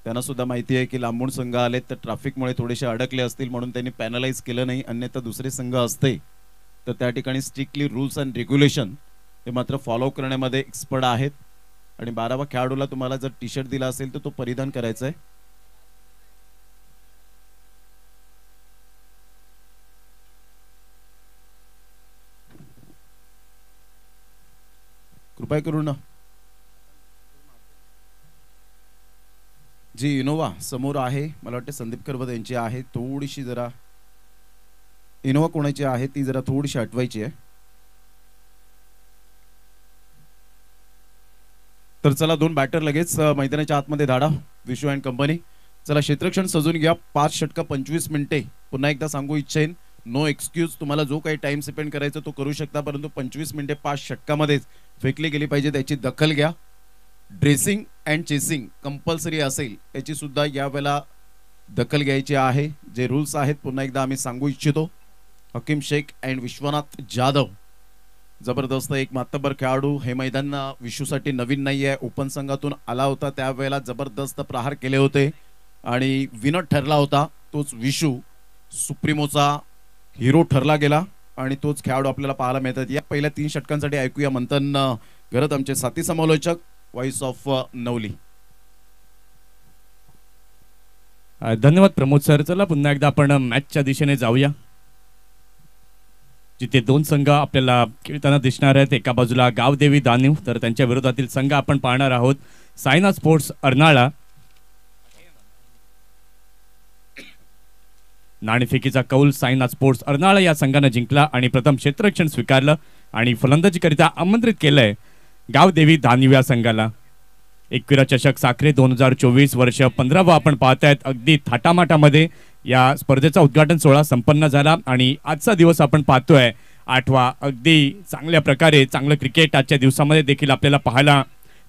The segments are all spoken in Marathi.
त्यांना सुद्धा माहिती आहे की लांबून संघ आले तर ट्रॅफिकमुळे थोडेसे अडकले असतील म्हणून त्यांनी पॅनलाइज केलं नाही, अन्यथा दुसरे संघ असते तर त्या ठिकाणी स्ट्रिक्टली रूल्स अँड रेग्युलेशन हे मात्र फॉलो करण्यामध्ये एक्सपर्ट आहेत. आणि 12वा खेळाडूला तुम्हाला जर टी शर्ट दिला असेल तर तो परिधान करायचा आहे. कृपया करून ना जी इनोवा समोर आहे, मला वाटतं संदीप करवत यांची आहे, थोडीशी जरा इनोवा कोणाची आहे ती जरा थोडीशी हटवायची आहे. तर चला 2 बॅटर लगेच मैदानाच्या आतमध्ये धाडा. विशू अँड कंपनी चला क्षेत्ररक्षण सजून घ्या. 5 षटक 25 मिनिटे. पुन्हा एकदा सांगू इच्छेन नो एक्सक्यूज, तुम्हाला जो काही टाइम स्पेंड करायचा तो करू शकता, परंतु 25 मिनिटे 5 षटकामध्येच फेकली गेली पाहिजे त्याची दखल घ्या. ड्रेसिंग अँड चेसिंग कंपल्सरी असेल याची सुद्धा यावेळेला दखल घ्यायची आहे. जे रूल्स आहेत पुन्हा एकदा आम्ही सांगू इच्छितो. हकीम शेख अँड विश्वनाथ जाधव जबरदस्त एक मातबर खेळाडू. हे मैदान विशूसाठी नवीन नाही आहे, ओपन संघातून आला होता, त्यावेळेला जबरदस्त प्रहार केले होते आणि विनर ठरला होता. तोच विशू सुप्रीमोचा हिरो ठरला गेला आणि तोच खेळाडू आपल्याला पाहायला मिळतात. या पहिल्या 3 षटकांसाठी ऐकूया मंथन घरत आमचे साथी समालोचक व्हॉइस ऑफ नवली. धन्यवाद प्रमोद सर. चला पुन्हा एकदा आपण मॅचच्या दिशेने जाऊया, जिथे 2 संघ आपल्याला खेळताना दिसणार आहेत. एका बाजूला गावदेवी दानीव, तर त्यांच्या विरोधातील संघ आपण पाहणार आहोत सायना स्पोर्ट्स अर्नाळा. नाणेफेकीचा कौल सायना स्पोर्ट्स अर्नाळा या संघाने जिंकला आणि प्रथम क्षेत्ररक्षण स्वीकारलं आणि फलंदाजीकरिता आमंत्रित केलंय गावदेवी दानीव या संघाला. एकविरा चषक साखरे 2024 वर्ष 15वा आपण पाहतायत. अगदी थाटामाटामध्ये या स्पर्धेचा उद्घाटन सोहळा संपन्न झाला आणि आजचा दिवस आपण पाहतोय 8वा. अगदी चांगल्या प्रकारे चांगलं क्रिकेट आजच्या दिवसामध्ये देखील आपल्याला पाहायला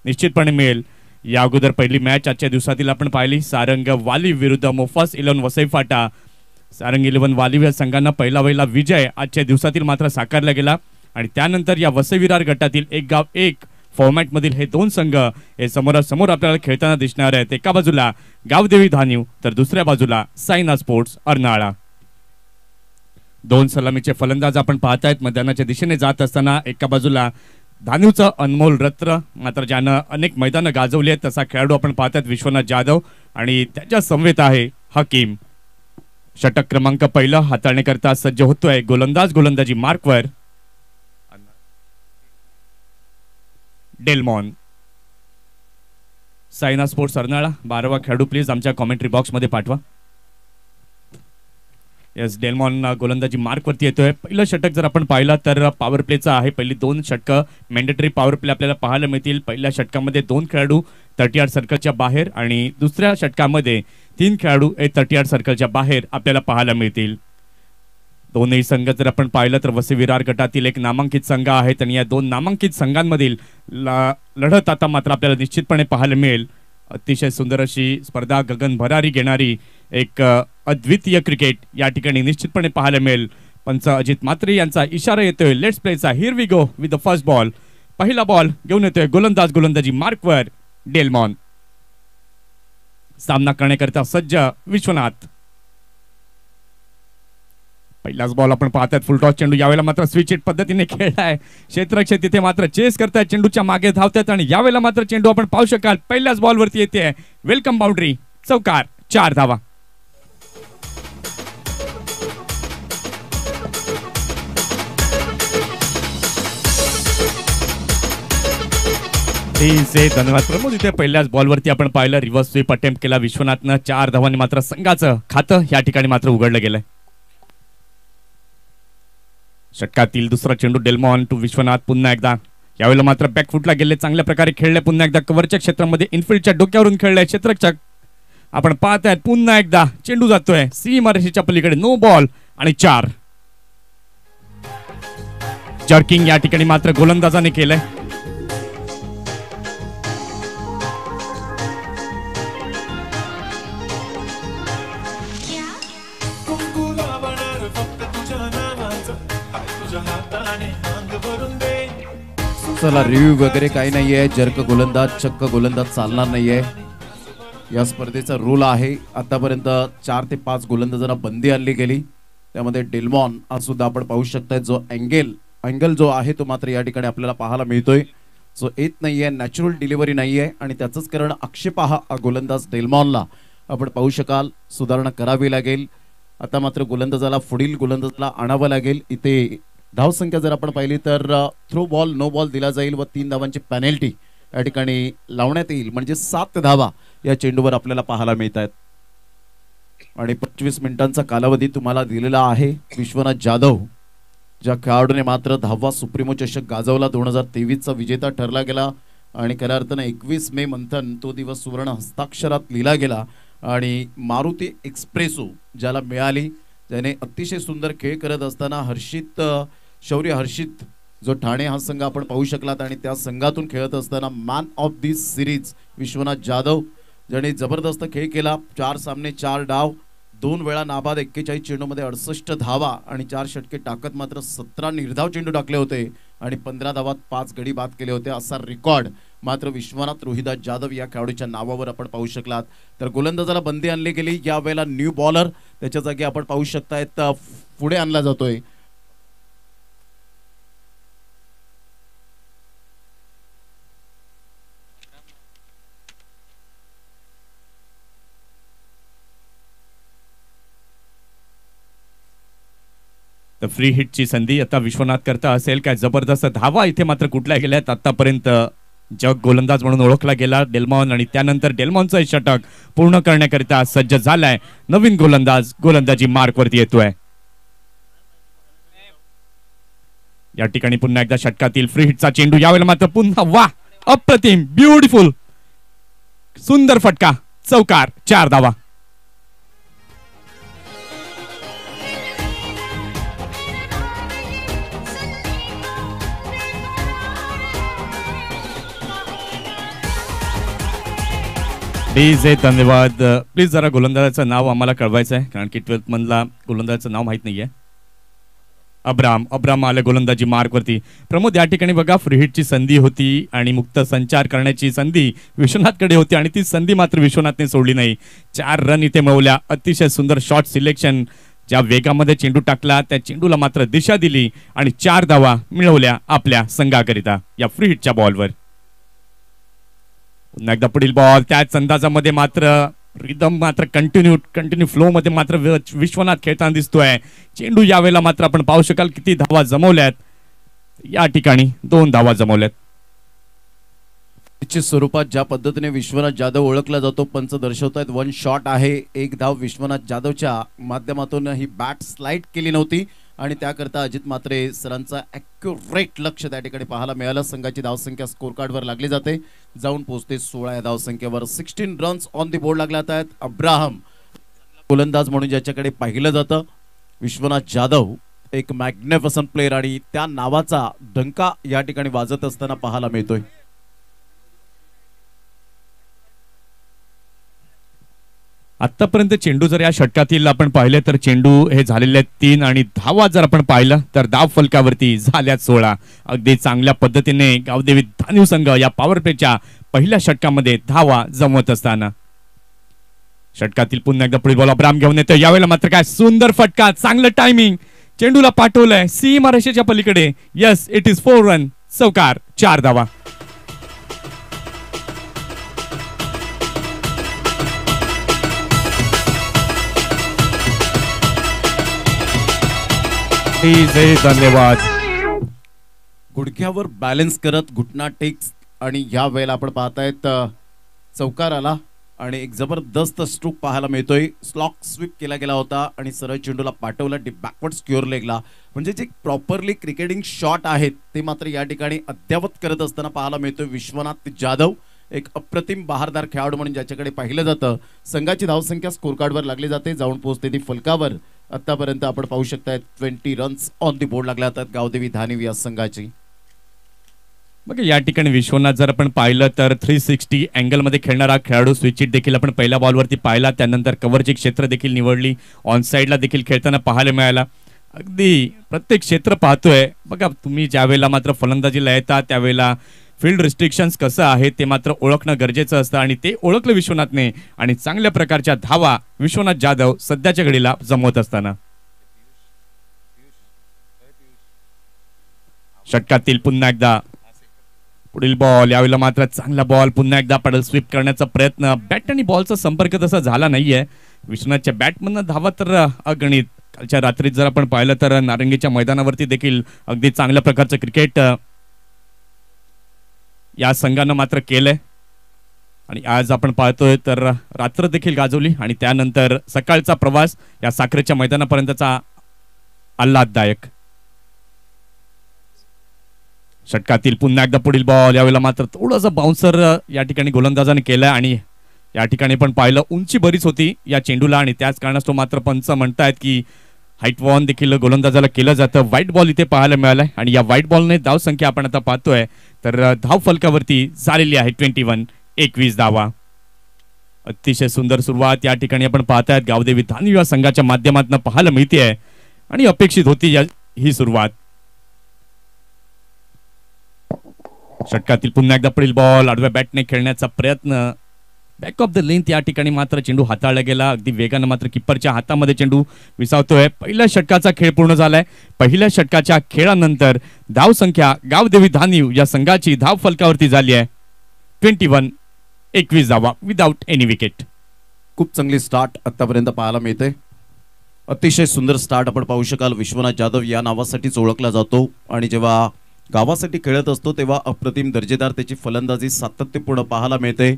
निश्चितपणे मिळेल. या अगोदर पहिली मॅच आजच्या दिवसातील आपण पाहिली, सारंग वाली विरुद्ध मोफास 11 वसई फाटा. सारंग 11 वाली या संघांना पहिला विजय आजच्या दिवसातील मात्र साकारला गेला आणि त्यानंतर या वसई विरार गटातील एक गाव एक फॉर्मॅट मधील हे 2 संघ हे समोरासमोर आपल्याला खेळताना दिसणार आहेत. एका बाजूला गावदेवी धानीव तर दुसऱ्या बाजूला सायना स्पोर्ट्स अर्नाळा. 2 सलामीचे फलंदाज आपण पाहतायत मैदानाच्या दिशेने जात असताना. एका बाजूला धानीवचा अनमोल रत्न, मात्र ज्यानं अनेक मैदानं गाजवली आहेत तसा खेळाडू आपण पाहतायत विश्वनाथ जाधव आणि त्याच्या समवेत आहे हकीम. षटक क्रमांक पहिलं हाताळण्याकरता सज्ज होतोय गोलंदाजी मार्कवर डेलमॉन. सायना स्पोर्ट्स अर्नाळा 12वा खेळाडू प्लीज आमच्या कॉमेंट्री बॉक्स मध्ये पाठवा. यस, डेलमॉन गोलंदाजी मार्क वरती येतोय. पहिलं षटक जर आपण पाहिलं तर पॉवर प्लेचं आहे. पहिली 2 षटकं मॅन्डेटरी पॉवर प्ले आपल्याला पाहायला मिळतील. पहिल्या षटकामध्ये 2 खेळाडू 30 सर्कलच्या बाहेर आणि दुसऱ्या षटकामध्ये 3 खेळाडू 30 सर्कलच्या बाहेर आपल्याला पाहायला मिळतील. दोन्ही संघ जर आपण पाहिलं तर वसई विरार गटातील एक नामांकित संघ आहेत आणि या 2 नामांकित संघांमधील लढत आता मात्र आपल्याला निश्चितपणे पाहायला मिळेल. अतिशय सुंदर अशी स्पर्धा गगन भरारी घेणारी एक अद्वितीय क्रिकेट या ठिकाणी निश्चितपणे पाहायला मिळेल. पंच अजित म्हात्रे यांचा इशारा येतोय लेट्स प्लेचा. Here we go with the first ball. पहिला बॉल घेऊन येतोय गोलंदाजी मार्कवर डेलमॉन. सामना करण्याकरता सज्ज विश्वनाथ. पहिलाच बॉल आपण पाहतात फुल टॉस चेंडू. यावेळेला मात्र स्विच हिट पद्धतीने खेळलाय क्षेत्ररक्षक, तिथे मात्र चेस करतायत, चेंडूच्या मागे धावतात आणि यावेळेला मात्र चेंडू आपण पाहू शकाल पहिल्याच बॉल वरती येते वेलकम बाउंड्री, चौकार, 4 धावा. धन्यवाद प्रमोद. इथे पहिल्याच बॉल वरती आपण पाहिलं रिव्हर्स स्वीप अटेम्प्ट केला विश्वनाथनं. 4 धावांनी मात्र संघाचं खातं या ठिकाणी मात्र उघडलं गेलंय. षटकातील दुसरा चेंडू डेलमॉन टू विश्वनाथ. पुन्हा एकदा यावेळेला मात्र बॅकफुटला गेले, चांगल्या प्रकारे खेळले. पुन्हा एकदा कव्हरच्या क्षेत्रामध्ये इनफिल्डच्या डोक्यावरून खेळले क्षेत्ररक्षक. आपण पाहतायत पुन्हा एकदा चेंडू जातोय सीमारेषेच्या पलीकडे. नो बॉल आणि 4. जर्किंग या ठिकाणी मात्र गोलंदाजाने केलंय. चला रिव्ह्यू वगैरे काही नाहीये. जर्क गोलंदाज चक्क गोलंदाज चालणार नाहीये. या स्पर्धेचा रूल आहे. आतापर्यंत 4 ते 5 गोलंदाजांना बंदी आणली गेली. त्यामध्ये डेल्मॉन हा सुद्धा आपण पाहू शकताय, जो अँगल जो आहे तो मात्र या ठिकाणी आपल्याला पाहायला मिळतोय. जो येत नाहीये, नॅचरल डिलिव्हरी नाहीये आणि त्याचंच कारण आक्षेप हा गोलंदाज डेल्मॉनला आपण पाहू शकाल सुधारणा करावी लागेल. आता मात्र गोलंदाजाला पुढील गोलंदाजाला आणावं लागेल. इथे धावसंख्या जर आपण पाहिली तर थ्रो बॉल नो बॉल दिला जाईल व 3 धावांची पेनल्टी या ठिकाणी लावण्यात येईल. म्हणजे 7 धावा या चेंडूवर आपल्याला पाहायला मिळत आहेत आणि 25 मिनिटांचा कालावधी तुम्हाला दिलेला आहे. विश्वनाथ जाधव ज्या खेळाडूने मात्र 10वा सुप्रीमो चषक गाजवला, 2023चा विजेता ठरला गेला आणि खऱ्या अर्थानं 21 मे मंथन तो दिवस सुवर्ण हस्ताक्षरात लिहिला गेला आणि मारुती एक्सप्रेसो ज्याला मिळाली, ज्याने अतिशय सुंदर खेळ करत असताना शौर्य हर्षित जो ठाणे हा संघ आपण पाहू शकलात आणि त्या संघातून खेळत असताना man of this series Vishwanath Jadhav ज्याने जबरदस्त खेळ केला. 4 सामने 4 डाव, 2 वेळा नाबाद, 41 चेंडूमध्ये 68 धावा आणि 4 षटके टाकत मात्र 17 निर्धाव चेंडू टाकले होते आणि 15 धावात 5 गडी बाद केले होते. असा रेकॉर्ड मात्र विश्वनाथ रोहिदास जाधव या खेळाडूच्या नावावर आपण पाहू शकलात. तर गोलंदाजाला बंदी आणली गेली. यावेळेला न्यू बॉलर त्याच्या जागी आपण पाहू शकतायत पुढे आणला जातोय. तर फ्री हिटची संधी आता विश्वनाथ करता असेल काय. जबरदस्त धावा इथे मात्र कुठल्या गेल्यात. आतापर्यंत जग गोलंदाज म्हणून ओळखला गेला डेल्मॉन आणि त्यानंतर डेल्मॉनचं षटक पूर्ण करण्याकरिता सज्ज झालाय नवीन गोलंदाज. गोलंदाजी मार्क वरती येतोय. या ठिकाणी पुन्हा एकदा षटकातील फ्री हिटचा चेंडू, यावेळेला मात्र पुन्हा वा अप्रतिम ब्युटिफुल सुंदर फटका, चौकार, 4 धावा. प्लीज धन्यवाद. प्लीज जरा गोलंदाजाचं नाव आम्हाला कळवायचं आहे कारण की 12th मधला गोलंदाजाचं नाव माहित नाहीये. अब्राम आले गोलंदाजी मार्क वरती. प्रमोद, या ठिकाणी बघा फ्री हिटची संधी होती आणि मुक्त संचार करण्याची संधी विश्वनाथकडे होती आणि ती संधी मात्र विश्वनाथने सोडली नाही. 4 रन इथे मिळवल्या. अतिशय सुंदर शॉट सिलेक्शन, ज्या वेगामध्ये चेंडू टाकला त्या चेंडूला मात्र दिशा दिली आणि 4 धावा मिळवल्या आपल्या संघाकरिता या फ्री हिटच्या बॉलवर. पुन्हा एकदा पुढील बॉल त्याच अंदाजामध्ये मात्र रिदम मात्र कंटिन्यू फ्लो मध्ये मात्र विश्वनाथ खेळताना दिसतोय. चेंडू यावेळेला मात्र आपण पाहू शकाल किती धावा जमवल्यात. या ठिकाणी 2 धावा जमवल्यात. निश्चित स्वरूपात ज्या पद्धतीने विश्वनाथ जाधव ओळखला जातो पंच दर्शवतायत 1 शॉट आहे. 1 धाव विश्वनाथ जाधवच्या माध्यमातून ही बॅट स्लाइड केली नव्हती आणि त्याकरता अजित म्हात्रे सरांचा ॲक्युरेट लक्ष त्या ठिकाणी पाहायला मिळालं. संघाची धावसंख्या स्कोर कार्डवर लागली जाते, जाऊन पोहोचते 16 या धावसंख्येवर. 16 रन्स ऑन दी बोर्ड लागले आहेत. अब्राहम गोलंदाज म्हणून ज्याच्याकडे पाहिलं जातं, विश्वनाथ जाधव एक मॅग्निफिसंट प्लेयर आणि त्या नावाचा डंका या ठिकाणी वाजत असताना पाहायला मिळतोय. आतापर्यंत चेंडू जर या षटकातील आपण पाहिले तर चेंडू हे झालेले 3 आणि धावा जर आपण पाहिलं तर धाव फलकावरती झाल्या 16. अगदी चांगल्या पद्धतीने गावदेवी धानिव संघ या पॉवर प्लेच्या पहिल्या षटकामध्ये धावा जमवत असताना षटकातील पुन्हा एकदा पुढे बॉल अब्राम घेऊन येतो. यावेळेला मात्र काय सुंदर फटका, चांगलं टायमिंग, चेंडूला पाठवलंय सीमा रेषेच्या पलीकडे. यस, इट इज 4 रन, चौकार, 4 धावा. धन्यवाद. गुडघ्यावर बॅलन्स करत घुटना टेक्स आणि या वेळेला आपण पाहतायत चौकार आला आणि एक जबरदस्त स्ट्रोक पाहायला मिळतोय. स्लॉक स्वीप केला गेला होता आणि सरळ चेंडूला पाठवला बॅकवर्ड स्क्युअर लेगला. म्हणजे जे प्रॉपरली क्रिकेटिंग शॉट आहेत ते मात्र या ठिकाणी अद्यावत करत असताना पाहायला मिळतोय विश्वनाथ जाधव. एक अप्रतिम बहारदार खेळाडू म्हणून ज्याच्याकडे पाहिलं जातं. संघाची धावसंख्या स्कोर कार्डवर लागली जाते, जाऊन पोहोचते ती फलकावर. आतापर्यंत आपण पाहू शकताय 20 रन्स ऑन दी बोर्ड लागल्या जातात गावदेवी धानिव या संघाची. बघा या ठिकाणी विश्वनाथ जर आपण पाहिलं तर 360 अँगल मध्ये खेळणारा खेळाडू. स्विच देखील आपण पहिल्या बॉलवरती पाहिला, त्यानंतर कव्हरची क्षेत्र देखील निवडली, ऑन साईडला देखील खेळताना पाहायला मिळाला. अगदी प्रत्येक क्षेत्र पाहतोय. बघा तुम्ही ज्या वेळेला मात्र फलंदाजीला येता त्यावेळेला फील्ड रिस्ट्रिक्शन्स कसं आहे ते मात्र ओळखणं गरजेचं असतं आणि ते ओळखलं विश्वनाथने आणि चांगल्या प्रकारच्या धावा विश्वनाथ जाधव सध्याच्या घडीला जमवत असताना षटकातील पुन्हा एकदा पुढील बॉल, यावेळेला मात्र चांगला बॉल, पुन्हा एकदा पडल स्वीप करण्याचा प्रयत्न. बॅट आणि बॉलचा संपर्क तसा झाला नाहीये. विश्वनाथच्या बॅटमधनं धावा तर अगणित. कालच्या रात्रीत जर आपण पाहिलं तर नारंगीच्या मैदानावरती देखील अगदी चांगल्या प्रकारचं क्रिकेट या संघानं मात्र केलंय आणि आज आपण पाहतोय तर रात्र देखील गाजवली आणि त्यानंतर सकाळचा प्रवास या साखरेच्या मैदानापर्यंतचा आल्हाददायक. षटकातील पुन्हा एकदा पुढील बॉल, यावेळेला मात्र थोडासा बाउन्सर या ठिकाणी गोलंदाजाने केलाय आणि या ठिकाणी पण पाहिलं उंची बरीच होती या चेंडूला आणि त्याच कारणास्तव मात्र पंच म्हणतायत की हाईट वॉन देखील गोलंदाजाला केलं जातं. व्हाईट बॉल इथे पाहायला मिळालाय आणि या व्हाईट बॉलने धाव संख्या आपण आता पाहतोय तर धाव फलकावरती झालेली आहे 21 धावा. अतिशय सुंदर सुरुवात या ठिकाणी आपण पाहतायत गावदेवी धानवी संघाच्या माध्यमातून पाहायला मिळते आणि अपेक्षित होती ही सुरुवात. षटकातील पुन्हा एकदा पुढील बॉल, आडव्या बॅटने खेळण्याचा प्रयत्न, बॅक ऑफ द लेंथ या ठिकाणी मात्र चेंडू हाताळला गेला. अगदी वेगानं मात्र किप्परच्या हातामध्ये चेंडू विसावतोय. पहिल्या षटकाचा खेळ पूर्ण झालाय. पहिल्या षटकाच्या खेळानंतर धाव संख्या गावदेवी धानीव या संघाची धाव फलकावरती झाली आहे 21 धावा विदाउट एनी विकेट. खूप चांगली स्टार्ट आतापर्यंत पाहायला मिळते. अतिशय सुंदर स्टार्ट आपण पाहू शकाल. विश्वनाथ जाधव या नावासाठीच ओळखला जातो आणि जेव्हा गावासाठी खेळत असतो तेव्हा अप्रतिम दर्जेदार त्याची फलंदाजी सातत्यपूर्ण पाहायला मिळते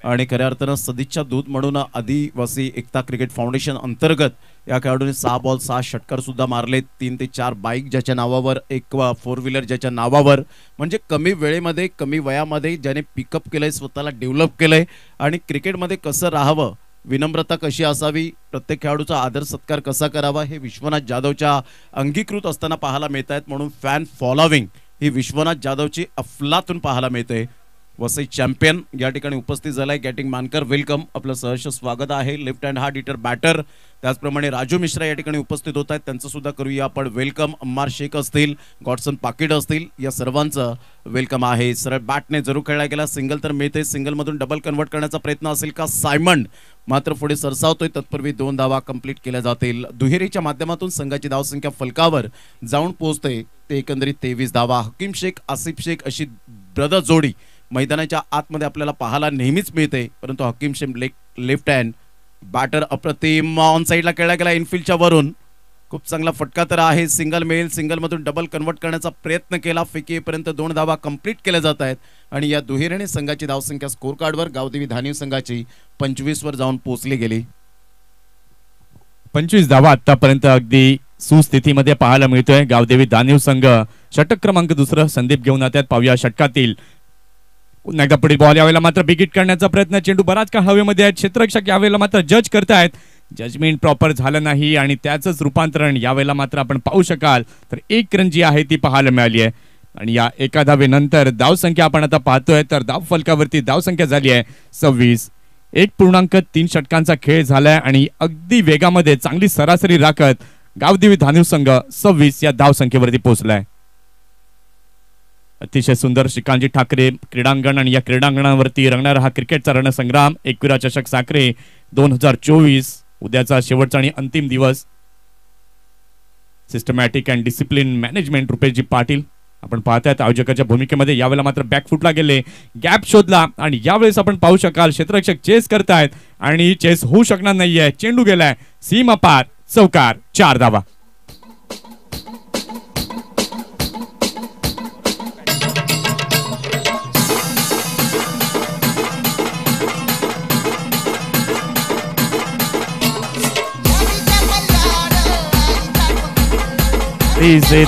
आणि खऱ्या अर्थानं सदिच्छा दूत म्हणून आदिवासी एकता क्रिकेट फाउंडेशन अंतर्गत या खेळाडूने 6 बॉल 6 षटकार सुद्धा मारले. 3 ते 4 बाईक ज्याच्या नावावर, एक 4 व्हीलर ज्याच्या नावावर, म्हणजे कमी वेळेमध्ये कमी वयामध्ये ज्याने पिकअप केलंय, स्वतःला डेव्हलप केलंय आणि क्रिकेटमध्ये कसं राहावं, विनम्रता कशी असावी, प्रत्येक खेळाडूचा आदर सत्कार कसा करावा हे विश्वनाथ जाधवच्या अंगीकृत असताना पाहायला मिळत आहेत. म्हणून फॅन फॉलोविंग ही विश्वनाथ जाधवची अफलातून पाहायला मिळते. वसई चॅम्पियन या ठिकाणी उपस्थित झालाय. गॅटिंग मानकर वेलकम, आपलं सहर्ष स्वागत आहे. Left hand hard hitter batter, त्याचप्रमाणे राजू मिश्रा या ठिकाणी उपस्थित होत आहेत, त्यांचं सुद्धा करूया आपण वेलकम. अम्मार शेख असतील, गॉडसन पाकिट असतील, या सर्वांचं वेलकम आहे. सरळ बॅटने जरूर खेळला गेला. सिंगल तर मिळते, सिंगल मधून डबल कन्वर्ट करण्याचा प्रयत्न असेल का? सायमंड मात्र पुढे सरसावतोय. तत्पूर्वी 2 धावा कंप्लीट केल्या जातील. दुहेरीच्या माध्यमातून संघाची धावसंख्या फलकावर जाऊन पोहोचते ते एकंदरीत 23 धावा. हकीम शेख आसिफ शेख अशी ब्रदर जोडी मैदानाच्या आतमध्ये आपल्याला पाहायला नेहमीच मिळते, परंतु Hakim Shaikh left hand batter अप्रतिम ऑन साईडला खेळला गेला इनफिल्डच्या वरून. खूप चांगला फटका तर आहे. सिंगल मिळेल, सिंगल मधून डबल कन्वर्ट करण्याचा प्रयत्न केला. फेकीपर्यंत 2 धावा कंप्लीट केल्या जात आहेत आणि या दुहेरीने संघाची धावसंख्या स्कोर कार्डवर गावदेवी धानीव संघाची 25 वर जाऊन पोहोचली गेली. 25 धावा आतापर्यंत अगदी सुस्थितीमध्ये पाहायला मिळतोय. गावदेवी धानीव संघ षटक क्रमांक 2 संदीप घेऊन येतात. पाहूया षटकातील पुन्हा एकदा पुढील बॉल, यावेळेला मात्र बिगिट करण्याचा प्रयत्न. चेंडू बराच काळ हवेमध्ये आहे. क्षेत्ररक्षक यावेळेला मात्र जज करतायत. जजमेंट प्रॉपर झालं नाही आणि त्याचंच रूपांतरण यावेळेला मात्र आपण पाहू शकाल तर 1 रन जी आहे ती पाहायला मिळाली आहे आणि या एका धावेनंतर धावसंख्या आपण आता पाहतोय तर धाव फलकावरती धावसंख्या झाली आहे 26. 1.3 षटकांचा खेळ झालाय आणि अगदी वेगामध्ये चांगली सरासरी राखत गावदेवी धानीव संघ 26 या धावसंख्येवरती पोहोचलाय. अतिशय सुंदर श्रीकांतजी ठाकरे क्रीडांगण आणि या क्रीडांगणावरती रंगणारा हा क्रिकेटचा रणसंग्राम. एकविरा चषक साखरे 2024 उद्याचा शेवटचा आणि अंतिम दिवस. Systematic and discipline management Rupeshji Patil आपण पाहतायत आयोजकाच्या भूमिकेमध्ये. यावेळेला मात्र बॅकफुटला गेले, गॅप शोधला आणि यावेळेस आपण पाहू शकाल क्षेत्ररक्षक चेस करतायत आणि चेस होऊ शकणार नाहीये. चेंडू गेलाय सीमा पार, चौकार, 4 धावा.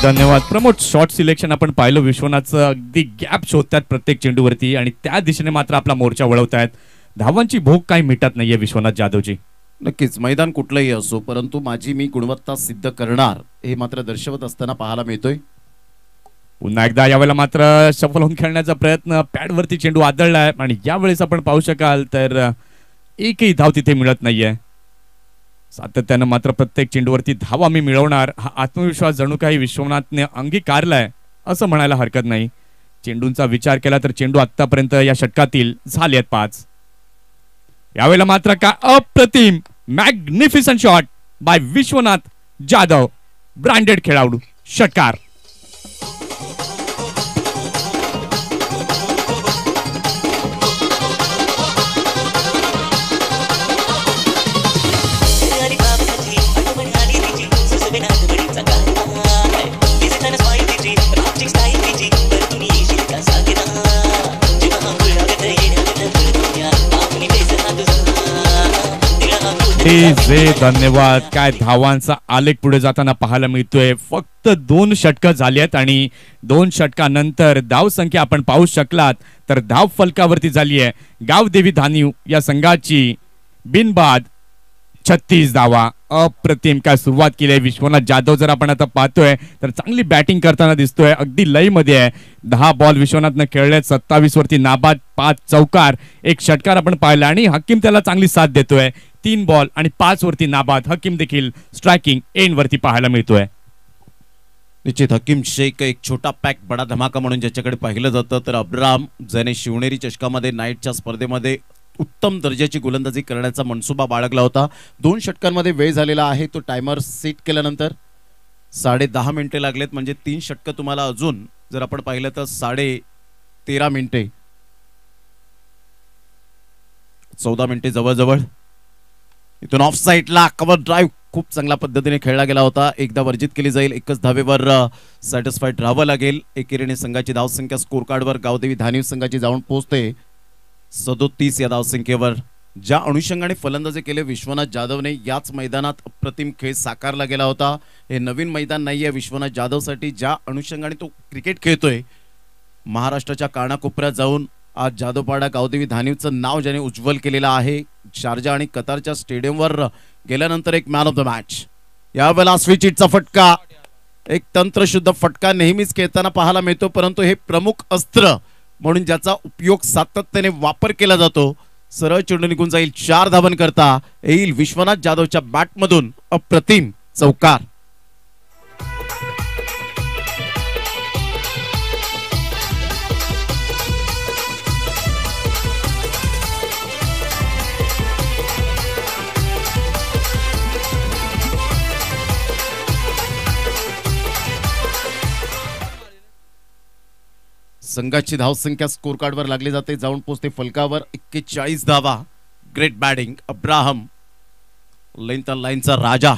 धन्यवाद प्रमोद. शॉर्ट सिलेक्शन आपण पाहिलं. विश्वनाथचं अगदी गॅप शोधतात प्रत्येक चेंडूवरती आणि त्या दिशेने मात्र आपला मोर्चा वळवतायत. धावांची भूक काही मिटत नाहीये विश्वनाथ जाधवची. नक्कीच मैदान कुठलंही असो, परंतु माझी मी गुणवत्ता सिद्ध करणार हे मात्र दर्शवत असताना पाहायला मिळतोय. पुन्हा एकदा यावेळेला मात्र सफल होऊन खेळण्याचा प्रयत्न. पॅडवरती चेंडू आदळलाय आणि यावेळेस आपण पाहू शकाल तर एकही धाव तिथे मिळत नाहीये. सातत्यानं मात्र प्रत्येक चेंडूवरती धावा मी मिळवणार हा आत्मविश्वास जणू काही विश्वनाथने अंगीकारलाय असं म्हणायला हरकत नाही. चेंडूंचा विचार केला तर चेंडू आतापर्यंत या षटकातील झाले आहेत 5. यावेळेला मात्र का अप्रतिम magnificent shot bye Vishwanath Jadhav, branded खेळाडू, षटकार. धन्यवाद. काय धावांचा आलेख पुढे जाताना पाहायला मिळतोय. फक्त 2 षटकं झाली आहेत आणि 2 षटकानंतर धाव संख्या आपण पाहू शकलात तर धाव फलकावरती झाली आहे गावदेवी धानिव या संघाची बिनबाद 36 धावा. अप्रतिम काय सुरुवात केली आहे विश्वनाथ जाधव. जर आपण आता पाहतोय तर चांगली बॅटिंग करताना दिसतोय, अगदी लई मध्ये आहे. 10 बॉल विश्वनाथनं खेळले, 27 वरती नाबाद, 5 चौकार, 1 षटकार आपण पाहिला आणि हकीम त्याला चांगली साथ देतोय. 3 बॉल आणि 5 वरती नाबाद. हकीम देखील स्ट्रायकिंग एंड वरती पाहायला मिळतोय. निश्चित हकीम शेख एक छोटा पॅक बडा धमाका म्हणून ज्याच्याकडे पाहिलं जातं, तर अब्राम ज्याने शिवनेरी चषकामध्ये नाईटच्या स्पर्धेमध्ये उत्तम दर्जाची गोलंदाजी करण्याचा मनसुबा बाळगला होता. 2 षटकांमध्ये वेळ झालेला आहे. तो टायमर सेट केल्यानंतर 10.5 मिनिटे लागलेत, म्हणजे 3 षटकं तुम्हाला अजून जर आपण पाहिलं तर 13.5 मिनिटे, 14 मिनिटे जवळजवळ. इथून ऑफ साईडला कव्हर ड्राईव्ह खूप चांगल्या पद्धतीने खेळला गेला होता. एकदा वर्जित केली जाईल, एकच धावेवर सॅटिस्फाईड राहावं लागेल. एकेरीने संघाची धावसंख्या स्कोर कार्डवर गावदेवी धानिव संघाची जाऊन पोहोचते 37 या धावसंख्येवर. ज्या अनुषंगाने फलंदाजी केले विश्वनाथ जाधवने, याच मैदानात अप्रतिम खेळ साकारला गेला होता. हे नवीन मैदान नाहीये विश्वनाथ जाधवसाठी. ज्या अनुषंगाने तो क्रिकेट खेळतोय, महाराष्ट्राच्या कानाकोपऱ्यात जाऊन आज जाधवपाडा गावदेवी धानिवचं नाव ज्याने उज्ज्वल केलेलं आहे. शारजा आणि कतारच्या स्टेडियमवर गेल्यानंतर एक मॅन ऑफ द मॅच. यावेळेला स्विच हिटचा फटका, एक तंत्रशुद्ध फटका नेहमीच खेळताना पाहायला मिळतो, परंतु हे प्रमुख अस्त्र म्हणून ज्याचा उपयोग सातत्याने वापर केला जातो. सरळ चेंडू निघून जाईल, 4 धावन करता येईल विश्वनाथ जाधवच्या बॅटमधून. अप्रतिम चौकार. संघाची धावसंख्या स्कोर कार्डवर लागली जाते, जाऊन पोहोचते फलकावर 41 धावा. ग्रेट बॅटिंग अब्राहम, लाईनचा राजा,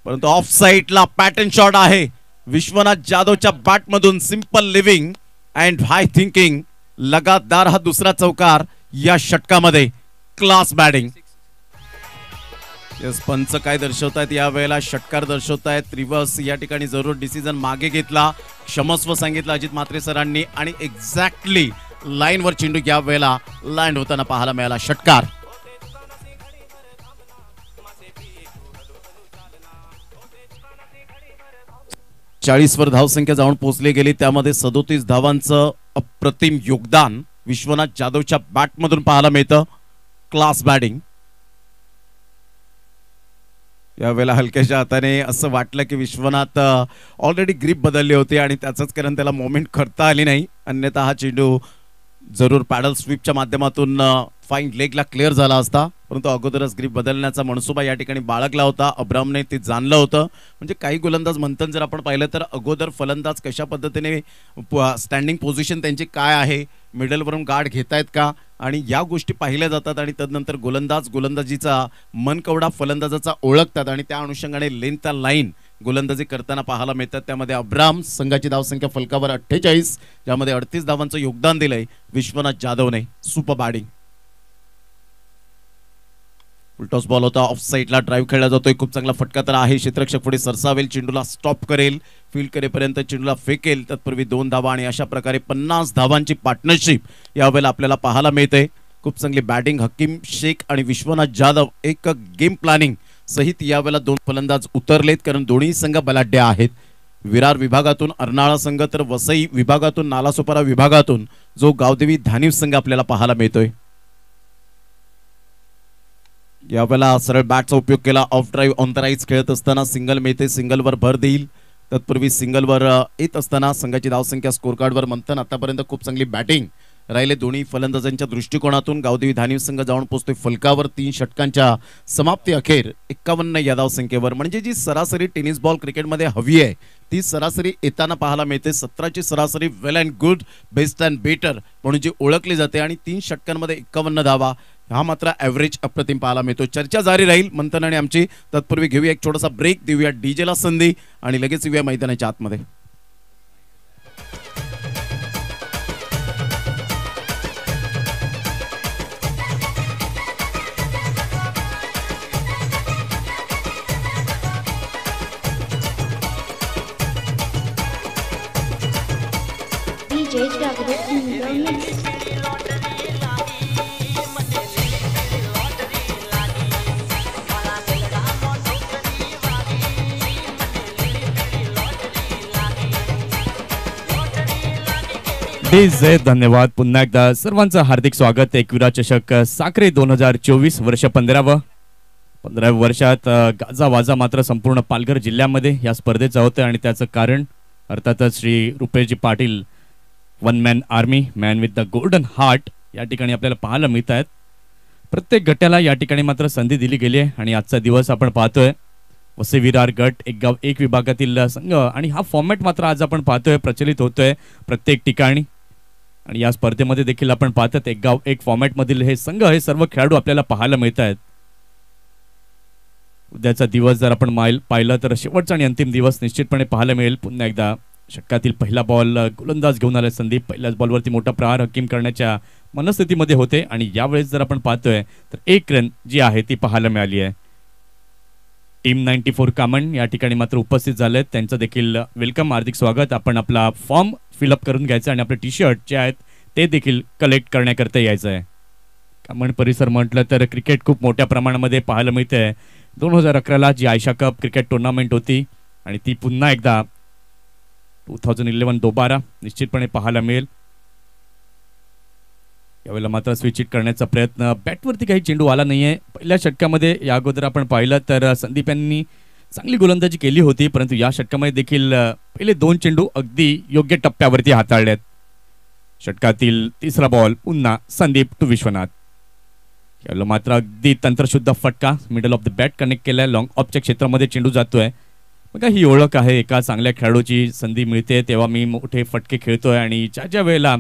परंतु ऑफ साईडला पॅटर्न शॉट आहे विश्वनाथ जाधवच्या बॅटमधून. Simple living and high thinking. लगातार हा दुसरा चौकार या षटकामध्ये. Class batting. पंच काय दर्शवतायत यावेळेला? षटकार दर्शवतायत. रिव्हर्स या ठिकाणी जरूर डिसिजन मागे घेतला, क्षमस्व सांगितलं अजित म्हात्रे सरांनी आणि एक्झॅक्टली लाईनवर चेंडू या वेळेला लँड होताना पाहायला मिळाला. षटकार. 40 वर धावसंख्या जाऊन पोहोचली गेली, त्यामध्ये 37 धावांचं अप्रतिम योगदान विश्वनाथ जाधवच्या बॅटमधून पाहायला मिळतं. Class batting. यावेळेला हलक्याच्या हाताने असं वाटलं की विश्वनाथ ऑलरेडी ग्रीप बदलली होती आणि त्याचंच कारण त्याला मोमेंट करता आली नाही, अन्यथा हा चेंडू जरूर पॅडल स्वीपच्या माध्यमातून फाईन लेगला क्लिअर झाला असता, परंतु अगोदरच ग्रीप बदलण्याचा मनसुबा या ठिकाणी बाळगला होता. अब्रामने ते जाणलं होतं. म्हणजे काही गोलंदाज म्हणतात, जर आपण पाहिलं तर अगोदर फलंदाज कशा पद्धतीने स्टँडिंग पोझिशन त्यांची काय आहे, मिडलवरून गार्ड घेतायत का, आणि या गोष्टी पाहिल्या जातात आणि तदनंतर गोलंदाजीचा मनकवडा फलंदाजाचा ओळखतात आणि त्या अनुषंगाने लेंथचा लाईन गोलंदाजी करताना पाहायला मिळतात. त्यामध्ये अब्राम संघाची धावसंख्या फलकावर 48, ज्यामध्ये 38 धावांचं योगदान दिलंय विश्वनाथ जाधवने. Super batting. फुलटॉस बॉल होता, ऑफ साईडला ड्राईव्ह खेळला जातोय. खूप चांगला फटका तर आहे. क्षेत्ररक्षक पुढे सरसावेल, चेंडूला स्टॉप करेल, फील्ड करेपर्यंत चेंडूला फेकेल, तत्पूर्वी 2 धावा आणि अशा प्रकारे 50 धावांची पार्टनरशिप यावेळेला आपल्याला पाहायला मिळते. खूप चांगली बॅटिंग हकीम शेख आणि विश्वनाथ जाधव. एक गेम प्लॅनिंग सहित यावेळेला 2 फलंदाज उतरलेत, कारण दोन्ही संघ बलाढ्य आहेत. विरार विभागातून अर्नाळा संघ, तर वसई विभागातून नालासोपारा विभागातून जो गावदेवी धानिव संघ आपल्याला पाहायला मिळतोय. यावेळेला सरळ बॅटचा उपयोग केला. Of drive on the rise खेळत असताना सिंगल मिळते, सिंगलवर भर देईल, तत्पूर्वी सिंगलवर येत असताना संघाची धावसंख्या स्कोर कार्डवर मंथन. आतापर्यंत खूप चांगली बॅटिंग राहिले दोन्ही फलंदाजांच्या दृष्टिकोनातून. गावदेवी धानिव संघ जाऊन पोहोचतोय फलकावर 3 षटकांच्या समाप्ती अखेर 51 या धावसंख्येवर. म्हणजे जी सरासरी टेनिस बॉल क्रिकेटमध्ये हवी आहे ती सरासरी येताना पाहायला मिळते. 17ची सरासरी well and good, best and better म्हणून जी ओळखली जाते आणि 3 षटकांमध्ये 51 धावा हा मात्र ॲव्हरेज अप्रतिम पाहायला मिळतो. चर्चा जारी राहील मंथन आणि आमची. तत्पूर्वी घेऊया एक छोटासा ब्रेक, देऊया डीजेला संधी आणि लगेच येऊया मैदानाच्या आतमध्ये. DJ Jagat in the mix. धन्यवाद. पुन्हा एकदा सर्वांचं हार्दिक स्वागत. एकविरा चषक साखरे 2024 वर्ष 15व्या वर्षात गाजावाजा मात्र संपूर्ण पालघर जिल्ह्यामध्ये या स्पर्धेचं होतं आणि त्याचं कारण अर्थातच Shri Rupeshji Patil one man army, man with the golden heart या ठिकाणी आपल्याला पाहायला मिळत आहेत. प्रत्येक गटाला या ठिकाणी मात्र संधी दिली गेली आहे आणि आजचा दिवस आपण पाहतोय वसे विरार गट एक गाव एक विभागातील संघ आणि हा फॉर्मॅट मात्र आज आपण पाहतोय प्रचलित होतोय प्रत्येक ठिकाणी. आणि या स्पर्धेमध्ये देखील आपण पाहतात एक गाव एक फॉर्मॅट मधील हे संघ हे सर्व खेळाडू आपल्याला पाहायला मिळत आहेत. उद्याचा दिवस जर आपण पाहिलं तर शेवटचा आणि अंतिम दिवस निश्चितपणे पाहायला मिळेल. पुन्हा एकदा षटकातील पहिला बॉल गोलंदाज घेऊन आले संदीप. पहिल्याच बॉलवरती मोठा प्रहार हकीम करण्याच्या मनस्थितीमध्ये होते आणि यावेळेस जर आपण पाहतोय तर 1 रन जी आहे ती पाहायला मिळाली आहे. टीम 94 कामन या ठिकाणी मात्र उपस्थित झालेत. त्यांचं देखील वेलकम, हार्दिक स्वागत. आपण आपला फॉर्म फिलअप करून घ्यायचा आणि आपले टी शर्ट जे आहेत ते देखील कलेक्ट करण्याकरता यायचं आहे. कामन परिसर म्हटलं तर क्रिकेट खूप मोठ्या प्रमाणामध्ये पाहायला मिळते. 2011ला जी आयशा कप क्रिकेट टुर्नामेंट होती आणि ती पुन्हा एकदा 2011 दोबारा निश्चितपणे पाहायला मिळेल. यावेळेला मात्र स्विच हिट करण्याचा प्रयत्न, बॅटवरती काही चेंडू आला नाहीये. पहिल्या षटकामध्ये या अगोदर आपण पाहिलं तर संदीप यांनी चांगली गोलंदाजी केली होती, परंतु या षटकामध्ये देखील पहिले 2 चेंडू अगदी योग्य टप्प्यावरती हाताळलेत. षटकातील तिसरा बॉल पुन्हा संदीप टू विश्वनाथ. यावेळेला मात्र अगदी तंत्रशुद्ध फटका middle of the bat connect केलाय. लॉंग ऑफच्या क्षेत्रामध्ये चेंडू जातोय. बघा ही ओळख आहे, एका चांगल्या खेळाडूची संधी मिळते तेव्हा मी मोठे फटके खेळतोय आणि ज्या वेळेला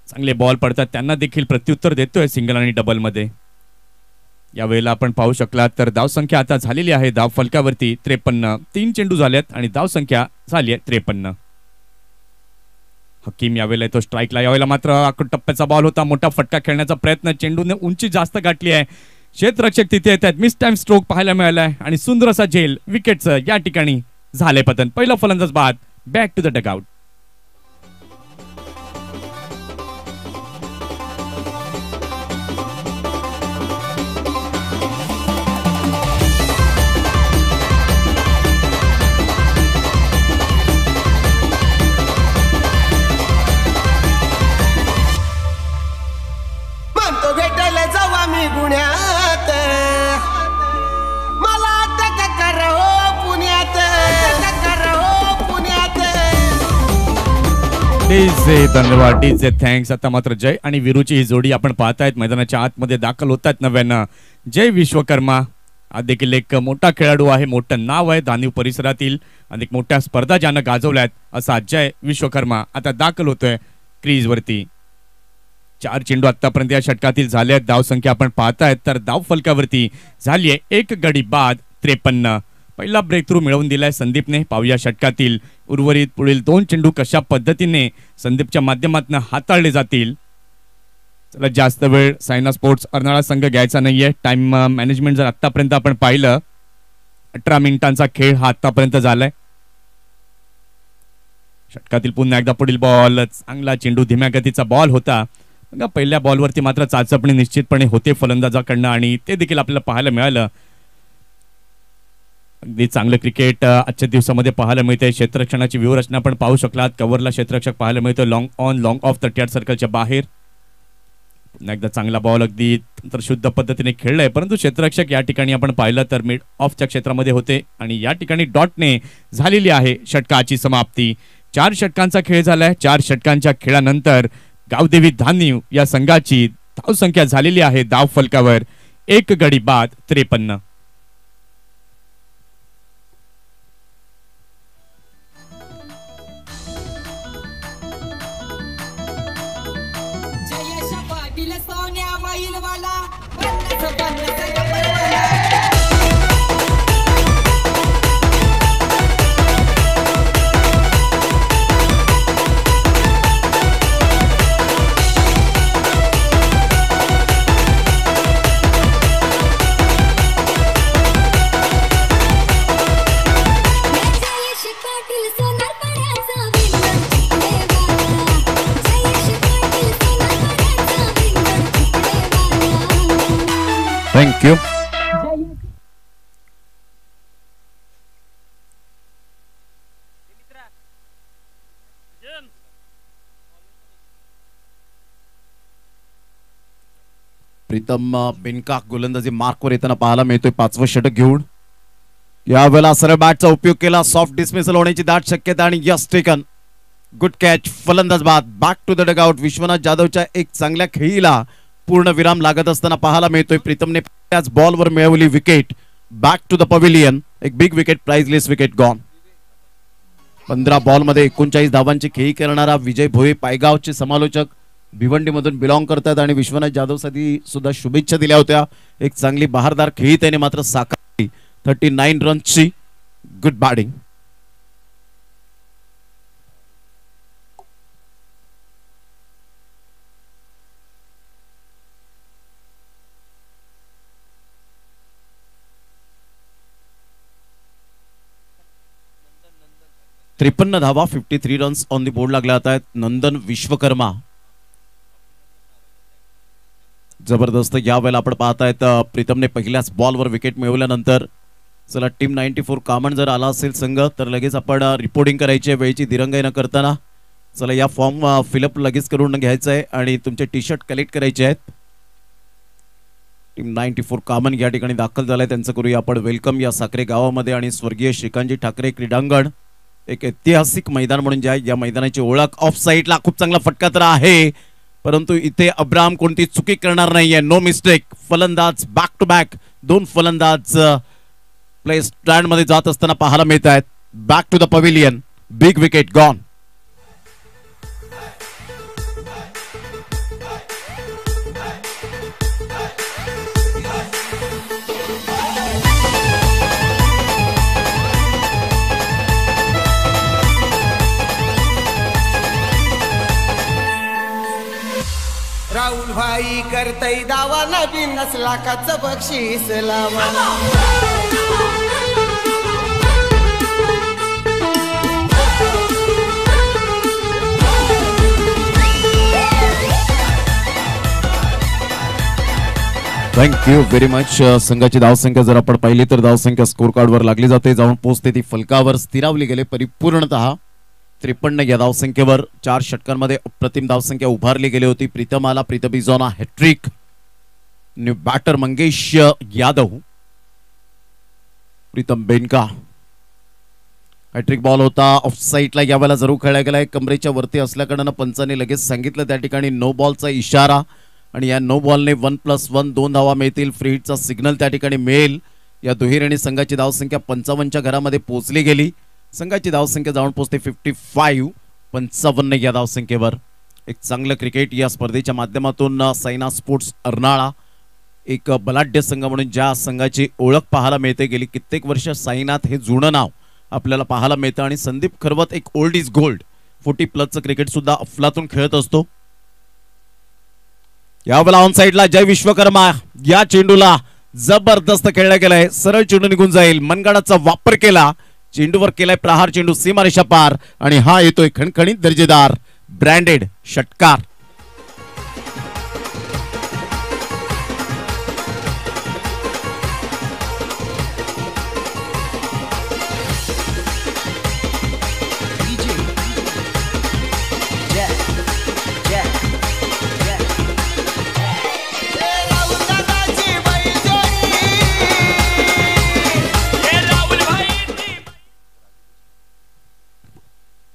चांगले बॉल पडतात त्यांना देखील प्रत्युत्तर देतोय सिंगल आणि डबल मध्ये. यावेळेला आपण पाहू शकलात तर धावसंख्या आता झालेली आहे धाव फलकावरती 53. 3 चेंडू झालेत आणि धावसंख्या झाली आहे 53. हकीम यावेळेला येतो स्ट्राईकला. यावेळेला मात्र टप्प्याचा बॉल होता, मोठा फटका खेळण्याचा प्रयत्न, चेंडूने उंची जास्त गाठली आहे. क्षेत्ररक्षक तिथे येत आहेत. मिस टाइम स्ट्रोक पाहायला मिळालाय आणि सुंदर असा झेल विकेटचं या ठिकाणी झाले पतन. पहिला फलंदाज बाद, बॅक टू द डगआउट. धन्यवाद डीजे, थँक्स. आता मात्र जय आणि विरूची ही जोडी आपण पाहतायत मैदानाच्या आतमध्ये दाखल होत आहेत नव्यानं. जय विश्वकर्मा हा देखील एक मोठा खेळाडू आहे, मोठं नाव आहे दानिव परिसरातील. अनेक मोठ्या स्पर्धा ज्यानं गाजवल्यात असा जय विश्वकर्मा आता दाखल होतोय क्रीज वरती. 4 चेंडू आतापर्यंत या षटकातील झाले आहेत. धावसंख्या आपण पाहतायत तर धाव फलकावरती झाली आहे 1 गडी बाद 53. पहिला ब्रेक थ्रू मिळवून दिलाय संदीपने. पाहूया षटकातील उर्वरित पुढील 2 चेंडू कशा पद्धतीने संदीपच्या माध्यमातून हाताळले जातील. चला जास्त वेळ सायना स्पोर्ट्स अर्नाळा संघ घ्यायचा नाहीये. टाइम मॅनेजमेंट जर आतापर्यंत आपण पाहिलं 18 मिनिटांचा खेळ हा आतापर्यंत झालाय. षटकातील पुन्हा एकदा पुढील बॉल, चांगला चेंडू, धीम्या गतीचा बॉल होता. पहिल्या बॉलवरती मात्र चाचपणी निश्चितपणे होते फलंदाजाकडनं आणि ते देखील आपल्याला पाहायला मिळालं. अगदी चांगलं क्रिकेट आजच्या दिवसामध्ये पाहायला मिळते. क्षेत्ररक्षणाची व्यूहरचना आपण पाहू शकलात. कव्हरला क्षेत्ररक्षक पाहायला मिळतो लॉंग ऑन लॉंग ऑफ 38 सर्कलच्या बाहेर. पुन्हा एकदा चांगला बॉल अगदी तर शुद्ध पद्धतीने खेळलाय, परंतु क्षेत्ररक्षक या ठिकाणी आपण पाहिलं तर मिड ऑफच्या क्षेत्रामध्ये होते आणि या ठिकाणी डॉटने झालेली आहे षटकाची समाप्ती. 4 षटकांचा खेळ झालाय. 4 षटकांच्या खेळानंतर गावदेवी धानिव या संघाची धावसंख्या झालेली आहे धाव फलकावर 1 गडी बाद 53. Thank you. प्रीतम बिनका गोलंदाजी मार्कवर येताना पाहायला मिळतोय 5वं षटक घेऊन. यावेळेला सरळ बॅटचा उपयोग केला. सॉफ्ट डिसमिसल होण्याची दाट शक्यता आणि यस टेकन. Good catch. फलंदाज बाद. Back to the dugout. Vishwanath जाधवच्या एक चांगल्या खेळीला पूर्ण विराम लागत असताना पाहायला मिळतोय. प्रीतमने त्याच बॉलवर मिळवली wicket. Back to the pavilion. एक big wicket, priceless wicket gone. 15 बॉलमध्ये 39 धावांची खेळी करणारा विजय भोये पायगावचे समालोचक भिवंडीमधून बिलॉंग करतात आणि विश्वनाथ जाधवसाठी सुद्धा शुभेच्छा दिल्या होत्या. एक चांगली बहारदार खेळी त्याने मात्र साकारली. 39 रन्सची गुड बॅटिंग. त्रेपन्न धावा 53 रन्स ऑन द बोर्ड लागल्या आहेत. नंदन विश्वकर्मा जबरदस्त. यावेळेला आपण पाहतायत प्रीतमने पहिल्याच बॉलवर विकेट मिळवल्यानंतर चला टीम 94 कामन जर आला असेल संघ तर लगेच आपण रिपोर्टिंग करायची वेळेची दिरंगाई न करताना. चला या फॉर्म फिलअप लगेच करून घ्यायचं आहे आणि तुमचे टी शर्ट कलेक्ट करायचे आहेत. टीम 94 कामन या ठिकाणी दाखल झालाय. त्यांचं करूया आपण वेलकम या साखरे गावामध्ये. आणि स्वर्गीय श्रीकांतजी ठाकरे क्रीडांगण एक ऐतिहासिक मैदान म्हणून जे आहे या मैदानाची ओळख. ऑफ साईडला खूप चांगला फटका तर आहे, परंतु इथे अब्राम कोणती चुकी करणार नाहीये. No mistake. फलंदाज बॅक टू बॅक 2 फलंदाज प्ले स्टँड मध्ये जात असताना पाहायला मिळत आहेत. Back to the pavilion. Big wicket gone. Rahul भाई करतई दावा नवीन 50 लाखाचं बक्षीस लावा. Thank you very much. संघाची धावसंख्या जर आपण पाहिली तर धावसंख्या स्कोर कार्डवर लागली जाते. जाऊन पोहोचते ती फलकावर स्थिरावली गेले परिपूर्णतः 53 या धावसंख्येवर. 4 षटकांमध्ये अप्रतिम धावसंख्या उभारली गेली होती. प्रीतम आला. Pritam is on a hat-trick. New batter Mangesh Yadav. Pritam बेनका हॅट्रिक बॉल होता. ऑफ साईडला यावेळेला जरूर खेळला गेलाय. कमरेच्या वरती असल्याकडनं पंचाने लगेच सांगितलं त्या ठिकाणी नो बॉलचा इशारा आणि या नो बॉलने 1+1 2 धावा मिळतील. फ्री हिटचा सिग्नल त्या ठिकाणी मिळेल. या दुहेरीने संघाची धावसंख्या 55च्या घरामध्ये पोहोचली गेली. संघाची धावसंख्या जाऊन पोहोचते 55 या धावसंख्येवर. एक चांगलं क्रिकेट या स्पर्धेच्या माध्यमातून साईना स्पोर्ट्स अर्नाळा एक बलाढ्य संघ म्हणून ज्या संघाची ओळख पाहायला मिळते. गेली कित्येक वर्ष साईनाथ हे जुनं नाव आपल्याला पाहायला मिळतं आणि संदीप खरवत एक ओल्ड इज गोल्ड 40+ क्रिकेट सुद्धा अफलातून खेळत असतो. यावेळेला ऑन साइडला जय विश्वकर्मा. या चेंडूला जबरदस्त खेळला गेलाय. सरळ चेंडू निघून जाईल. मनगडाचा वापर केला. चेंडूवर केलाय प्रहार. चेंडू सीमारेषा पार आणि हा येतोय खणखणीत दर्जेदार ब्रँडेड षटकार.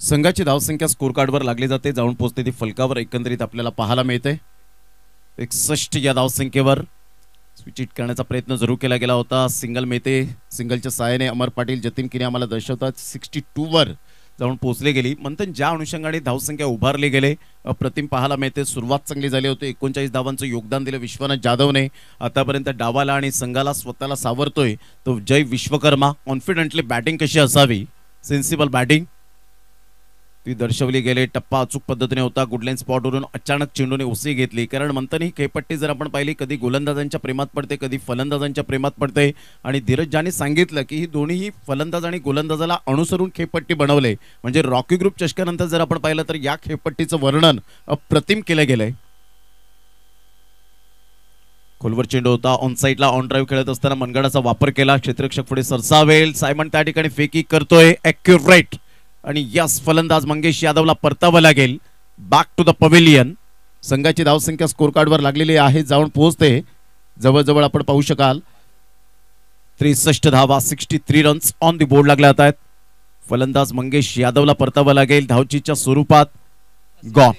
संघाची धावसंख्या स्कोर कार्डवर लागली जाते, जाऊन पोहोचते ती फलकावर एकंदरीत आपल्याला पाहायला मिळते. 61 या धावसंख्येवर स्विच हिट करण्याचा प्रयत्न जरूर केला गेला होता. सिंगल मिळते, सिंगलच्या सहाय्याने अमर पाटील जतीन किने आम्हाला दर्शवतात. 62 वर जाऊन पोहोचले गेली. मंथन ज्या अनुषंगाने धावसंख्या उभारली गेले अप्रतिम पाहायला मिळते. सुरुवात चांगली झाली होती. 39 धावांचं योगदान दिलं विश्वनाथ जाधवने. आतापर्यंत डावाला आणि संघाला स्वतःला सावरतोय तो जय विश्वकर्मा. कॉन्फिडेंटली बॅटिंग कशी असावी, सेन्सिबल बॅटिंग ती दर्शवली गेली. टप्पा अचूक पद्धतीने होता. गुडलाईन स्पॉटवरून अचानक चेंडूने उसळी घेतली. कारण मंथन ही खेळपट्टी जर आपण पाहिली कधी गोलंदाजांच्या प्रेमात पडते, कधी फलंदाजांच्या प्रेमात पडते. आणि धीरज ज्याने सांगितलं की ही दोन्ही फलंदाज आणि गोलंदाजाला अनुसरून खेळपट्टी बनवले, म्हणजे रॉकी ग्रुप चषकानंतर जर आपण पाहिलं तर या खेळपट्टीचं वर्णन अप्रतिम केलं गेलंय. खोलवर चेंडू होता. ऑन साईडला ऑन ड्राईव्ह खेळत असताना मनगडाचा वापर केला. क्षेत्ररक्षक पुढे सरसावेल. सायमन त्या ठिकाणी फेकी करतोय ॲक्युरेट. आणि यस, फलंदाज मंगेश यादवला परतावं लागेल बॅक टू द पवेलियन. संघाची धावसंख्या स्कोर कार्डवर लागलेली आहे, जाऊन पोहोचते जवळजवळ आपण पाहू शकाल 63 धावा, 63 रन्स ऑन दी बोर्ड लागल्या आहेत. फलंदाज मंगेश यादवला परतावं लागेल धावचीच्या स्वरूपात. गॉन.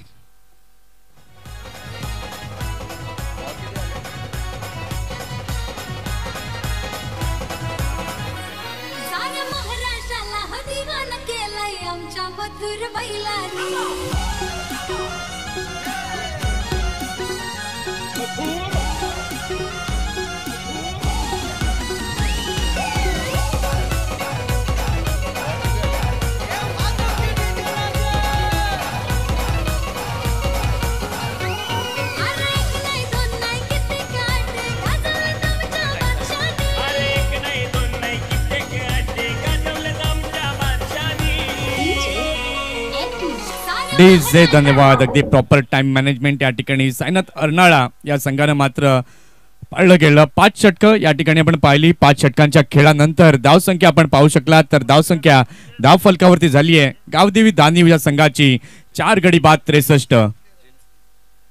डीजे धन्यवाद. अगदी प्रॉपर टाइम मॅनेजमेंट या ठिकाणी साईनाथ अर्नाळा या संघानं मात्र पाळलं गेलं. 5 षटकं या ठिकाणी आपण पाहिली. 5 षटकांच्या खेळानंतर धावसंख्या आपण पाहू शकला तर धावसंख्या धाव फलकावरती झाली आहे. गावदेवी दानिव या संघाची 4 गडी बाद 63.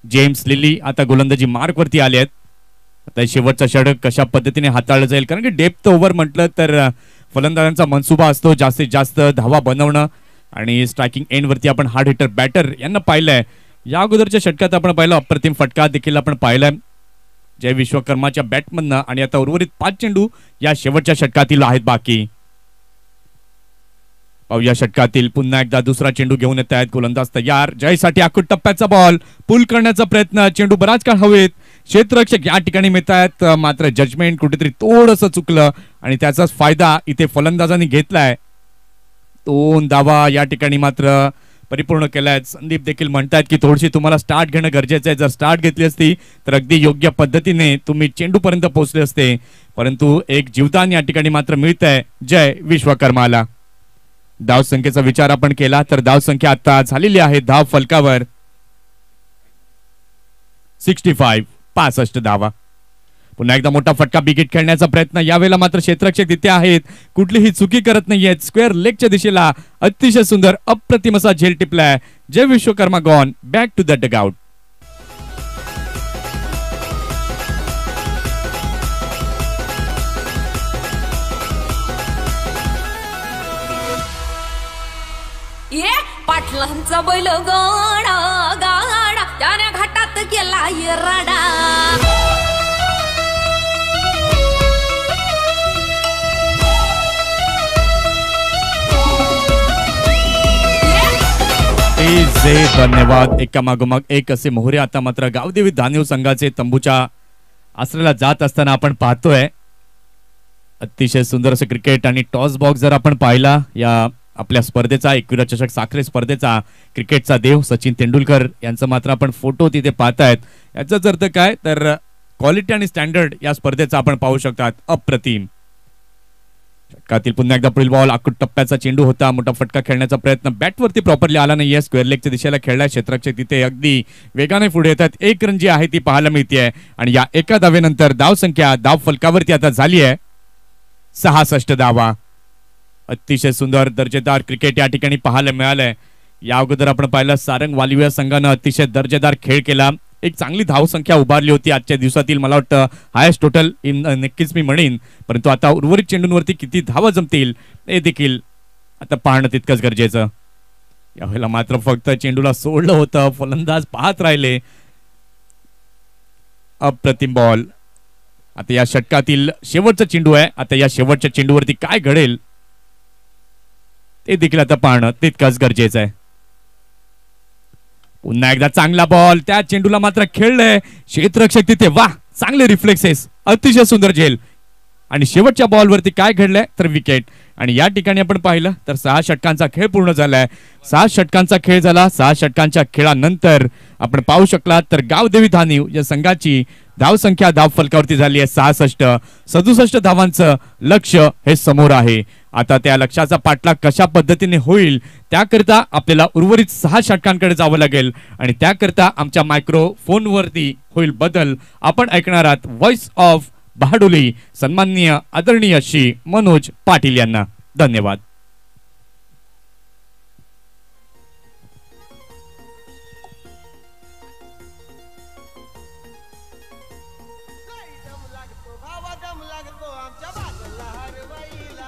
जेम्स लिली आता गोलंदाजी मार्क वरती आले आहेत. आता शेवटचा षटक कशा पद्धतीने हाताळलं जाईल, कारण की डेप्थ ओव्हर म्हटलं तर फलंदाजांचा मनसुबा असतो जास्तीत जास्त धावा बनवणं. आणि स्ट्रायकिंग एंड वरती आपण हार्ड हिटर बॅटर यांना पाहिलंय. या अगोदरच्या षटकात आपण पाहिलं अप्रतिम फटका देखील आपण पाहिलाय जय विश्वकर्माच्या बॅटमधनं. आणि आता उर्वरित 5 चेंडू या शेवटच्या षटकातील आहेत बाकी. पाहूया षटकातील पुन्हा एकदा दुसरा चेंडू घेऊन येत आहेत गोलंदाज तयार. जयसाठी आखूड टप्प्याचा बॉल पुल करण्याचा प्रयत्न. चेंडू बराच काळ हवेत. क्षेत्ररक्षक या ठिकाणी मिळत आहेत, मात्र जजमेंट कुठेतरी थोडंसं चुकलं आणि त्याचाच फायदा इथे फलंदाजांनी घेतलाय. 2 धावा या ठिकाणी मात्र परिपूर्ण केलाय. संदीप देखील म्हणतात की थोडीशी तुम्हाला स्टार्ट घेणं गरजेचं आहे. जर स्टार्ट घेतली असती तर अगदी योग्य पद्धतीने तुम्ही चेंडू पर्यंत पोहोचले असते, परंतु एक जीवदान या ठिकाणी मात्र मिळत आहे जय विश्वकर्माला. धावसंख्येचा विचार आपण केला तर धावसंख्या आता झालेली आहे धाव फलकावर 65 धावा. पुन्हा एकदा मोठा फटका बिगिट खेळण्याचा प्रयत्न. यावेळेला मात्र क्षेत्ररक्षक तिथे आहेत, कुठलीही चुकी करत नाहीयेत. स्क्वेअर लेगच्या दिशेला अतिशय सुंदर अप्रतिम असा झेल टिपलाय. Jay Vishwakarma gone back to the dugout. पाटलांचा बैल गाडा गाडा त्याने घाटात गेला राडा. धन्यवाद. एकामागोमाग एक असे मोहरे आता मात्र गावदेवी दानिव संघाचे तंबूच्या आसऱ्याला जात असताना आपण पाहतोय. अतिशय सुंदर असं क्रिकेट आणि टॉस बॉक्स जर आपण पाहिला या आपल्या स्पर्धेचा 21 चषक साखरे स्पर्धेचा क्रिकेटचा देव सचिन तेंडुलकर यांचा मात्र आपण फोटो तिथे पाहतायत. याचाच अर्थ काय तर क्वालिटी आणि स्टँडर्ड या स्पर्धेचा आपण पाहू शकतात. अप्रतिम. षटकातील पुन्हा एकदा पुढील बॉल आखूड टप्प्याचा चेंडू होता. मोठा फटका खेळण्याचा प्रयत्न बॅटवरती प्रॉपरली आला नाहीये. स्क्वेअर लेगच्या दिशेला खेळलाय क्षेत्ररक्षक तिथे अगदी वेगाने पुढे येतात. 1 रन जी आहे ती पाहायला मिळते आणि या एका धावेनंतर धावसंख्या धाव फलकावरती आता झाली आहे 66 धावा. अतिशय सुंदर दर्जेदार क्रिकेट या ठिकाणी पाहायला मिळालंय. या अगोदर आपण पाहिलं सारंग वालिया संघानं अतिशय दर्जेदार खेळ केला. एक चांगली धावसंख्या उभारली होती आजच्या दिवसातील. मला वाटतं हायेस्ट टोटल नक्कीच मी म्हणेन, परंतु आता उर्वरित चेंडूंवरती किती धावा जमतील हे देखील आता पाहणं तितकंच गरजेचं. यावेळेला मात्र फक्त चेंडूला सोडलं होतं, फलंदाज पाहत राहिले. अप्रतिम बॉल. आता या षटकातील शेवटचा चेंडू आहे. आता या शेवटच्या चेंडूवरती काय घडेल ते देखील आता पाहणं तितकंच गरजेचं आहे. पुन्हा एकदा चांगला बॉल. त्या चेंडूला मात्र खेळलंय क्षेत्ररक्षक तिथे. वाह, चांगले रिफ्लेक्सेस, अतिशय सुंदर झेल. आणि शेवटच्या बॉलवरती काय घडलंय तर विकेट. आणि या ठिकाणी आपण पाहिलं तर 6 षटकांचा खेळ पूर्ण झालाय. 6 षटकांचा खेळ झाला. 6 षटकांच्या खेळानंतर आपण पाहू शकलात तर गावदेवी धानीव या संघाची धावसंख्या धाव फलकावरती झाली आहे 66. 67 धावांचं लक्ष्य हे समोर आहे. आता त्या लक्ष्याचा पाठलाग कशा पद्धतीने होईल त्याकरिता आपल्याला उर्वरित 6 षटकांकडे जावं लागेल. आणि त्याकरिता आमच्या मायक्रोफोनवरती होईल बदल. आपण ऐकणार आहात व्हॉइस ऑफ बहाडोली सन्माननीय आदरणीय श्री मनोज पाटील यांना. धन्यवाद. दम लागतो भावा दम लागतो आमच्या बाजूला हरवाईला.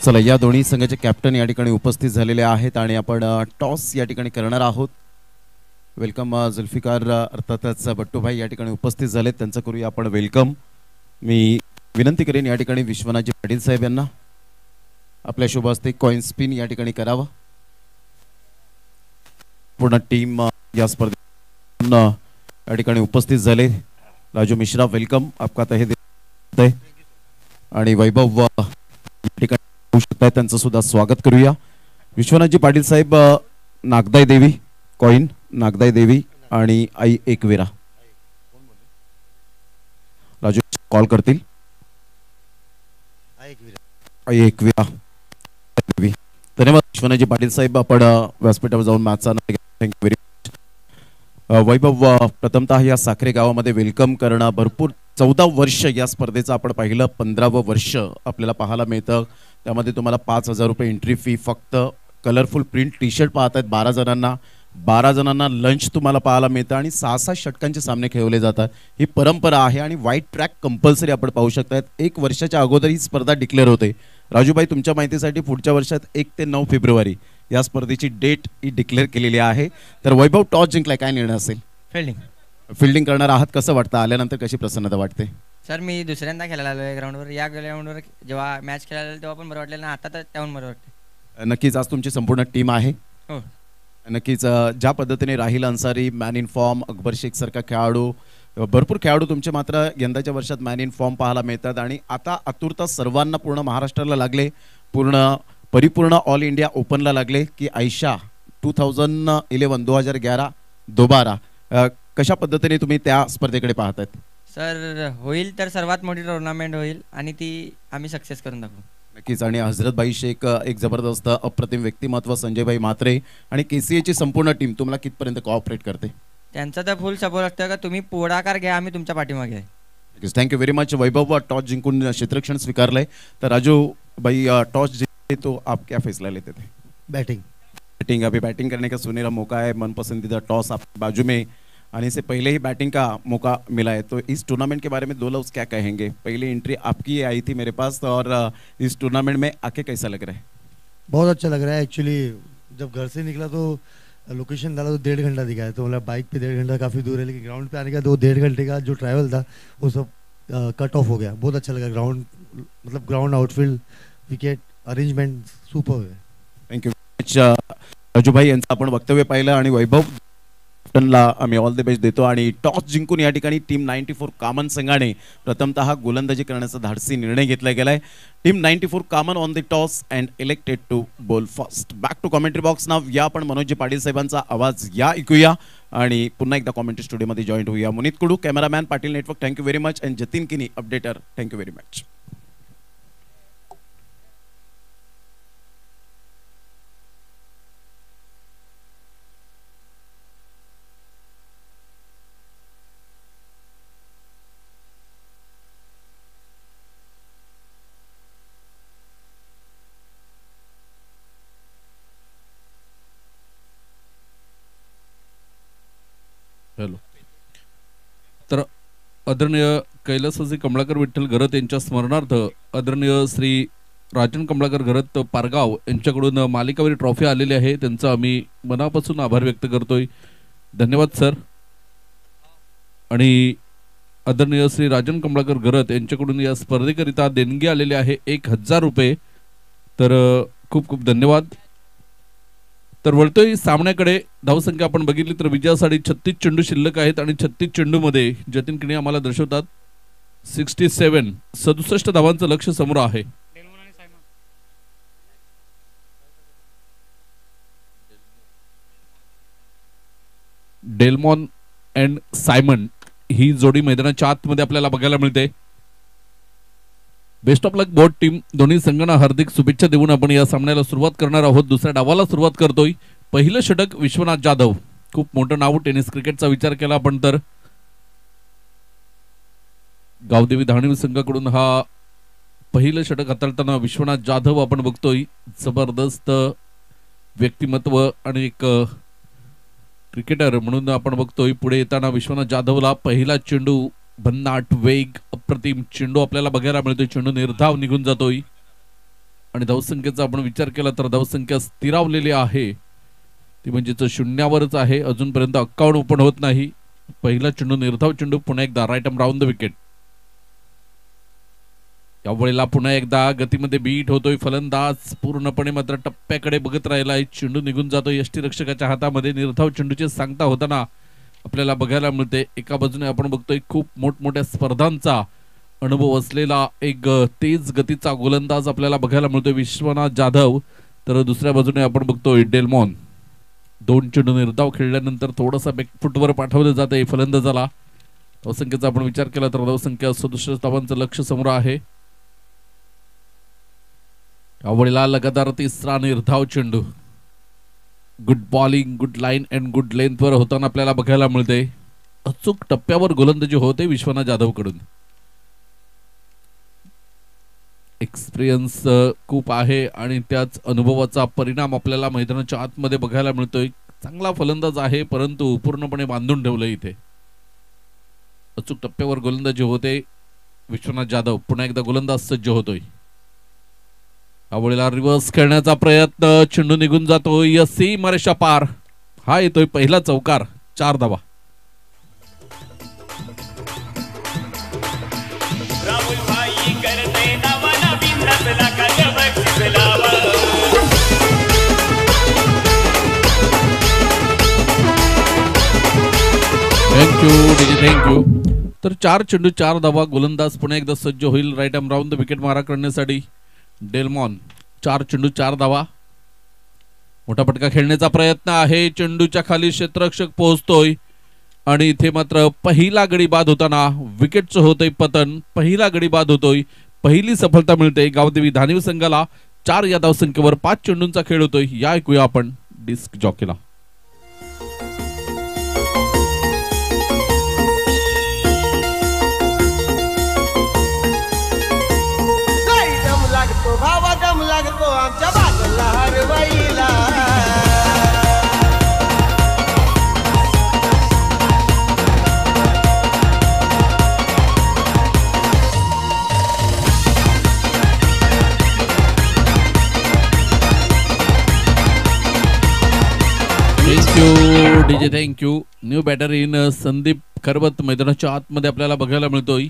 चला, या दोन्ही संघाचे कॅप्टन या ठिकाणी उपस्थित झालेले आहेत आणि आपण टॉस या ठिकाणी करणार आहोत. वेलकम जुल्फिकार अर्थातच बट्टूभाई या ठिकाणी उपस्थित झालेत, त्यांचं करूया आपण वेलकम. मी विनंती करेन या ठिकाणी विश्वनाथजी पाटील साहेब यांना आपल्या शुभ हस्ते कॉइन स्पिन या ठिकाणी करावं. पूर्ण टीम या स्पर्धेत या ठिकाणी उपस्थित झाले. राजू मिश्रा वेलकम, आपका तहे दिल है. आणि वैभव या ठिकाणी होऊ शकताय, त्यांचं सुद्धा स्वागत करूया. विश्वनाथजी पाटील साहेब, नागदाई देवी कॉइन, नागदाई देवी आणि आई एकविरा. राजू कॉल करतील. आई एकविरा देवी. धन्यवाद विश्वनाथजी पाटील साहेब, आपण व्यासपीठावर जाऊन मॅचचा थँक्यू व्हेरी मच. वैभव, प्रथमतः या साखरे गावामध्ये वेलकम करणं. भरपूर 14 वर्ष या स्पर्धेचं आपण पाहिलं, 15वं वर्ष आपल्याला पाहायला मिळतं. त्यामध्ये तुम्हाला 5,000 रुपये एंट्री फी. फक्त कलरफुल प्रिंट टी शर्ट पाहत आहेत 12 जणांना लंच तुम्हाला पाहायला मिळतं आणि 6 षटकांचे सामने खेळवले जातात. ही परंपरा आहे आणि व्हाईट ट्रॅक कंपल्सरी आपण पाहू शकतात. 1 वर्षाच्या अगोदर ही स्पर्धा डिक्लेअर होते. राजूभाई, तुमच्या माहितीसाठी पुढच्या वर्षात 1 ते 9 फेब्रुवारी या स्पर्धेची डेट ही डिक्लेअर केलेली आहे. तर वैभव, टॉस जिंकलाय, काय निर्णय असेल? फिल्डिंग करणार आहात. कसं वाटतं, आल्यानंतर कशी प्रसन्नता वाटते? सर, मी दुसऱ्यांदा खेळायला आलो आहे ग्राउंडवर. या ग्राउंडवर जेव्हा मॅच खेळायला आलो तेव्हा पण बरं वाटलं ना, आता तर त्याहून बरं वाटतं. नक्कीच आज तुमची संपूर्ण टीम आहे. हो, नक्कीच ज्या पद्धतीने Rahil Ansari man in form, Akbar Shaikh सारखा खेळाडू, भरपूर खेळाडू तुमचे मात्र यंदाच्या वर्षात मॅन इन फॉर्म पाहायला मिळतात. आणि आता आतुरता सर्वांना पूर्ण महाराष्ट्राला लागले, परिपूर्ण ऑल इंडिया ओपनला लागले की आयशा 2011 दोबारा. कशा पद्धतीने तुम्ही त्या स्पर्धेकडे पाहतात? सर, होईल तर सर्वात मोठी टुर्नामेंट होईल आणि ती आम्ही सक्सेस करून दाखवू. नक्कीच. आणि हजरतभाई शेख एक जबरदस्त अप्रतिम व्यक्तिमत्व, संजयभाई म्हात्रे आणि केसीएची संपूर्ण टीम तुम्हाला कितपर्यंत कोऑपरेट करते? त्यांचा तर फुल सपोर्ट असतं का तुम्ही पुढाकार घ्या, आम्ही तुमच्या पाठीमागे आहे. Thank you very much. Vaibhav, toss जिंकून क्षेत्ररक्षण स्वीकारलंय. तर राजू भाई, टॉस जीते तो आप क्या फैसला लेते थे? बैटिंग. अभी बैटिंग करने का सुनहरा मौका है, मन पसंदीदा टॉस आपके बाजू में आने से पहले ही बैटिंग का मौका मिला है. तो इस टूर्नामेंट के बारे में 2 लफ्ज़ क्या कहेंगे? पहली एंट्री आपकी आई थी मेरे पास, और इस टूर्नामेंट में आके कैसा लग रहा है? बहुत अच्छा लग रहा है. एक्चुअली जब घर से निकला तो लोकेशन डाला तो 1.5 घंटा दिखा है, तो मतलब बाइक पे 1.5 घंटा काफ़ी दूर है, लेकिन ग्राउंड पे आने का 1.5 घंटे का जो ट्रैवल था वो सब कट ऑफ हो गया. बहुत अच्छा लगा. ग्राउंड मतलब ground, outfield, wicket, arrangement super है. Thank you much. राजू भाई यांचं आपण वक्तव्य पाहिलं आणि वैभव ला आम्ही ऑल द बेस्ट देतो. आणि टॉस जिंकून या ठिकाणी टीम 94 कामन संघाने प्रथमतः गोलंदाजी करण्याचा धाडसी निर्णय घेतला गेलाय. टीम 94 कामन on the toss and elected to bowl first. Back to commentary box नाव. या आपण मनोजी पाटील साहेबांचा आवाज या ऐकूया आणि पुन्हा एकदा कॉमेंट्री स्टुडिओमध्ये जॉईन होऊया. Munit Kudu, cameraman, Patil network, thank you very much. And Jatin Kini, updater, thank you very much. Hello. तर आदरणीय कैलासवासी कमळाकर विठ्ठल घरत यांच्या स्मरणार्थ आदरणीय श्री राजन कमळाकर घरत पारगाव यांच्याकडून मालिकावीर ट्रॉफी आलेली आहे. त्यांचा आम्ही मनापासून आभार व्यक्त करतोय. धन्यवाद सर. आणि आदरणीय श्री राजन कमळाकर घरत यांच्याकडून या स्पर्धेकरिता देणगी आलेली आहे 1000 रुपये. तर खूप खूप धन्यवाद. तर वळतोय सामन्याकडे. धावसंख्या आपण बघितली तर विजयासाठी 36 चेंडू शिल्लक आहेत आणि 36 चेंडूमध्ये जतीन किणी आम्हाला दर्शवतात 67 धावांचं लक्ष समोर आहे. डेल्मॉन अँड सायमन ही जोडी मैदानाच्या आतमध्ये आपल्याला बघायला मिळते. Best of luck both team. दोन्ही संघांना हार्दिक शुभेच्छा देऊन आपण या सामन्याला सुरुवात करणार आहोत. दुसऱ्या डावाला सुरुवात करतोय. पहिलं षटक विश्वनाथ जाधव. खूप मोठं नाव टेनिस क्रिकेटचा विचार केला आपण तर गावदेवी धाणीव संघाकडून हा पहिलं षटक हाताळताना विश्वनाथ जाधव आपण बघतोय. जबरदस्त व्यक्तिमत्व आणि एक क्रिकेटर म्हणून आपण बघतोय. पुढे येताना विश्वनाथ जाधवला पहिला चेंडू भन्नाट वेग अप्रतिम चेंडू आपल्याला बघायला मिळतोय. चेंडू निर्धाव निघून जातोय आणि धावसंख्येचा आपण विचार केला तर धावसंख्या स्थिरावलेली आहे. ती म्हणजेच शून्यावरच आहे. अजूनपर्यंत 51 ओपन होत नाही. पहिला चेंडू निर्धाव चेंडू. पुन्हा एकदा right arm round the wicket. यावेळेला पुन्हा एकदा गतीमध्ये बीट होतोय. फलंदाज पूर्णपणे मात्र टप्प्याकडे बघत राहिलाय. चेंडू निघून जातोय यष्टीरक्षकाच्या हातामध्ये. निर्धाव चेंडूची सांगता होताना आपल्याला बघायला मिळते. एका बाजूने आपण बघतोय खूप मोठमोठ्या स्पर्धांचा अनुभव असलेला एक तेज गतीचा गोलंदाज आपल्याला बघायला मिळतोय विश्वनाथ जाधव. तर दुसऱ्या बाजूने आपण बघतोय डेल्मॉन. 2 चेंडू निर्धाव खेळल्यानंतर थोडासा बॅकफुटवर पाठवलं जात आहे फलंदाजाला. धावसंख्येचा आपण विचार केला तर धावसंख्या 67 धावांचं लक्ष समोर आहे. यावेळेला लगातार तिसरा निर्धाव चेंडू. Good bowling, good line and good लेंथवर होताना आपल्याला बघायला मिळते. अचूक टप्प्यावर गोलंदाजी होते विश्वनाथ जाधव कडून. एक्सपिरियन्स खूप आहे आणि त्याच अनुभवाचा परिणाम आपल्याला मैदानाच्या आतमध्ये बघायला मिळतोय. चांगला फलंदाज आहे परंतु पूर्णपणे बांधून ठेवलंय इथे. अचूक टप्प्यावर गोलंदाजी होते विश्वनाथ जाधव. पुन्हा एकदा गोलंदाज सज्ज होतोय. यावेळेला रिव्हर्स खेळण्याचा प्रयत्न. चेंडू निघून जातो यसी मरेशा पार. हा येतोय पहिला चौकार. 4 धावा. थँक्यू. तर 4 चेंडू 4 धावा. गोलंदाज पुन्हा एकदा सज्ज होईल right arm round the wicket मारा करण्यासाठी. डेल्मॉन 4 चेंडू 4 धावा. मोठा फटका खेळण्याचा प्रयत्न आहे. चेंडूच्या खाली क्षेत्ररक्षक पोहोचतोय आणि इथे मात्र पहिला गडी बाद होताना विकेटचं होतंय पतन. पहिला गडी बाद होतोय. पहिली सफलता मिळते गावदेवी धाणीव संघाला. 4 या धावसंख्येवर 5 चेंडूंचा खेळ होतोय. या ऐकूया आपण डिस्क जॉकीला. भावा दम लागतो आमच्या बाजूला हरवाईला. Thank you DJ. Thank you. New batter in Sandeep Kharvat मैदानाच्या आतमध्ये आपल्याला बघायला मिळतोय.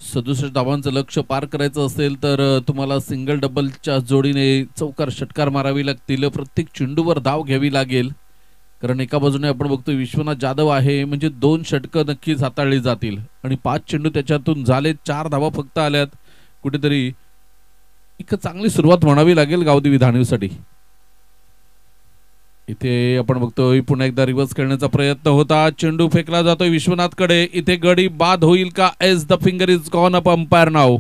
67 धावांचं लक्ष पार करायचं असेल तर तुम्हाला सिंगल डबलच्या जोडीने चौकार षटकार मारावी लागतील. प्रत्येक चेंडूवर धाव घ्यावी लागेल कारण एका बाजूने आपण बघतोय विश्वनाथ जाधव आहे म्हणजे 2 षटकं नक्कीच हाताळली जातील आणि 5 चेंडू त्याच्यातून झाले. 4 धावा फक्त आल्यात. कुठेतरी एक चांगली सुरुवात म्हणावी लागेल गावदेवी धाणीवसाठी. इथे आपण बघतोय पुन्हा एकदा रिव्हर्स खेळण्याचा प्रयत्न होता. चेंडू फेकला जातोय विश्वनाथ कडे. इथे गडी बाद होईल का? As the finger is gone up umpire नाव.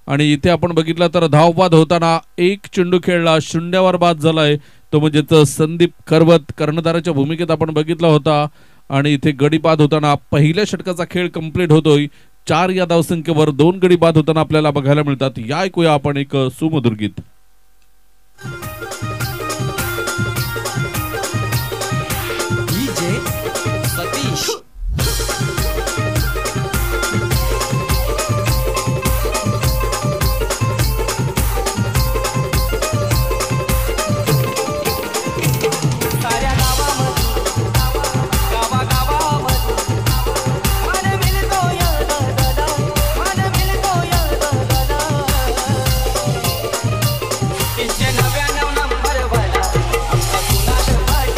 आणि इथे आपण बघितलं तर धाव बाद होताना 1 चेंडू खेळला. शून्यावर बाद झालाय तो म्हणजेच संदीप खरवत. कर्णधाराच्या भूमिकेत आपण बघितला होता आणि इथे गडी बाद होताना पहिल्या षटकाचा खेळ कंप्लीट होतोय. 4 या धावसंख्येवर 2 गडी बाद होताना आपल्याला बघायला मिळतात. या ऐकूया आपण एक सुमधुर गीत.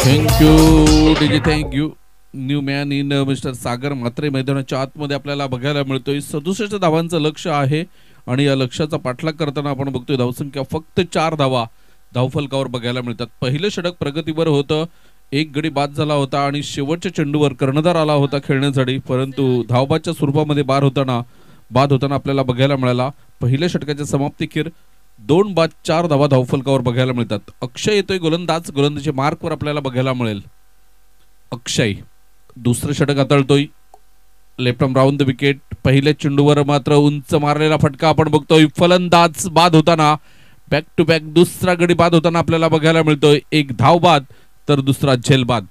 Thank you DJ, thank you. New man in mister Sagar Mhatre मैदानाच्या आतमध्ये आपल्याला बघायला मिळतोय. 67 धावांचं लक्ष आहे आणि या लक्ष्याचा पाठलाग करताना आपण बघतोय धावसंख्या फक्त 4 धावा धावफलकावर बघायला मिळतात. पहिलं षटक प्रगतीवर होतं, एक गडी बाद झाला होता आणि शेवटच्या चेंडूवर कर्णधार आला होता खेळण्यासाठी, परंतु धावबादच्या स्वरूपामध्ये बाद होताना आपल्याला बघायला मिळाला. पहिल्या षटकाच्या समाप्तीखेर 2 बाद 4 धावा धावफलकावर बघायला मिळतात. अक्षय येतोय गोलंदाज, गोलंदाजीच्या मार्कवर आपल्याला बघायला मिळेल अक्षय. दुसरं षटक हाताळतोय, left arm round the wicket. पहिल्या चेंडूवर मात्र उंच मारलेला फटका आपण बघतोय. फलंदाज बाद होताना, बॅक टू बॅक दुसरा गडी बाद होताना आपल्याला बघायला मिळतोय. एक धाव बाद तर दुसरा झेल बाद.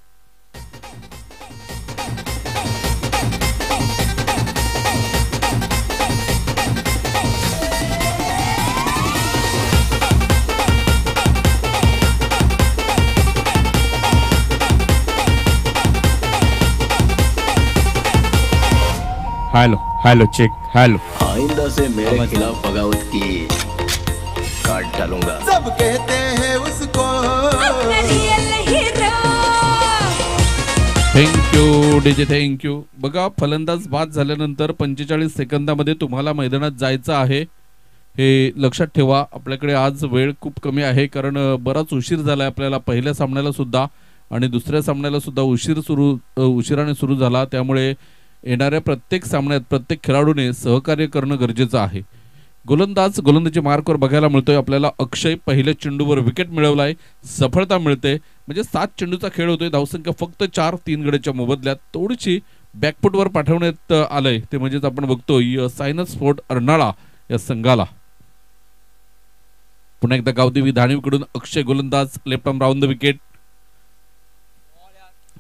Hello hello check hello. आइंदा से मेरे खिलाफ बगावत की काट डालूंगा. सब कहते हैं उसको. Thank you DJ, thank you. बघा, फलंदाज बाद झाल्यानंतर 45 सेकंदामध्ये तुम्हाला मैदानात जायचं आहे, हे लक्षात ठेवा. आपल्याकडे आज वेळ खूप कमी आहे कारण बराच उशीर झालाय आपल्याला. पहिल्या सामन्याला सुद्धा आणि दुसऱ्या सामन्याला सुद्धा उशिराने सुरू झाला, त्यामुळे येणाऱ्या प्रत्येक सामन्यात प्रत्येक खेळाडूने सहकार्य करणं गरजेचं आहे. गोलंदाज, गोलंदाजी मार्कवर बघायला मिळतोय आपल्याला अक्षय. पहिल्या चेंडूवर विकेट मिळवलाय, सफलता मिळते, म्हणजे 7 चेंडूचा खेळ होतोय. धावसंख्या फक्त 4, 3 गड्याच्या मोबदल्यात. थोडीशी बॅकफुटवर पाठवण्यात आलंय, ते म्हणजेच आपण बघतोय सायनस स्पोर्ट अर्नाळा या संघाला. पुन्हा एकदा गावदेवी धाणीवकडून अक्षय गोलंदाज, left arm round the wicket.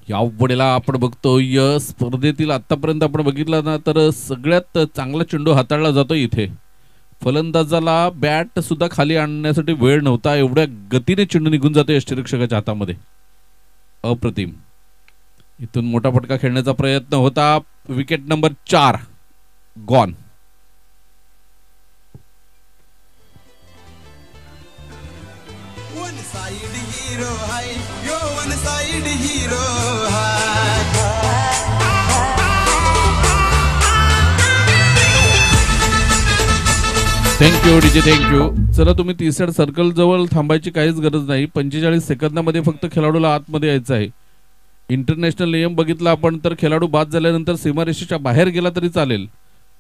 या वेळेला आपण बघतोय स्पर्धेतील आतापर्यंत आपण बघितलं ना तर सगळ्यात चांगला चेंडू हाताळला जातोय इथे. फलंदाजाला बॅट सुद्धा खाली आणण्यासाठी वेळ नव्हता, एवढ्या गतीने चेंडू निघून जातोय यष्टिरक्षकाच्या हातामध्ये. अप्रतिम. इथून मोठा फटका खेळण्याचा प्रयत्न होता. Wicket number 4 gone. Thank you DJ, thank you. चला, तुम्ही तिसऱ्या सर्कल जवळ थांबायची काहीच गरज नाही. 45 सेकंदामध्ये फक्त खेळाडूला आतमध्ये यायचं आहे. इंटरनॅशनल नियम बघितला आपण तर खेळाडू बाद झाल्यानंतर सीमारेषेच्या बाहेर गेला तरी चालेल,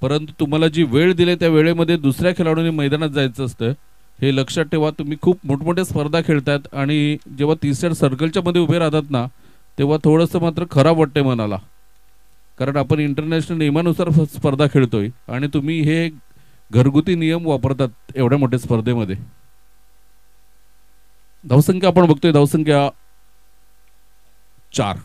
परंतु तुम्हाला जी वेळ दिली त्या वेळेमध्ये दुसऱ्या खेळाडूने मैदानात जायचं असतं, हे लक्षात ठेवा. तुम्ही खूप मोठमोठ्या स्पर्धा खेळतात आणि जेव्हा तिसऱ्या सर्कलच्या मध्ये उभे राहतात ना तेव्हा थोडंसं मात्र खराब वाटतंय मनाला, कारण आपण इंटरनॅशनल नियमानुसार स्पर्धा खेळतोय आणि तुम्ही हे घरगुती नियम वापरतात एवढ्या मोठ्या स्पर्धेमध्ये. धावसंख्या आपण बघतोय, धावसंख्या 4.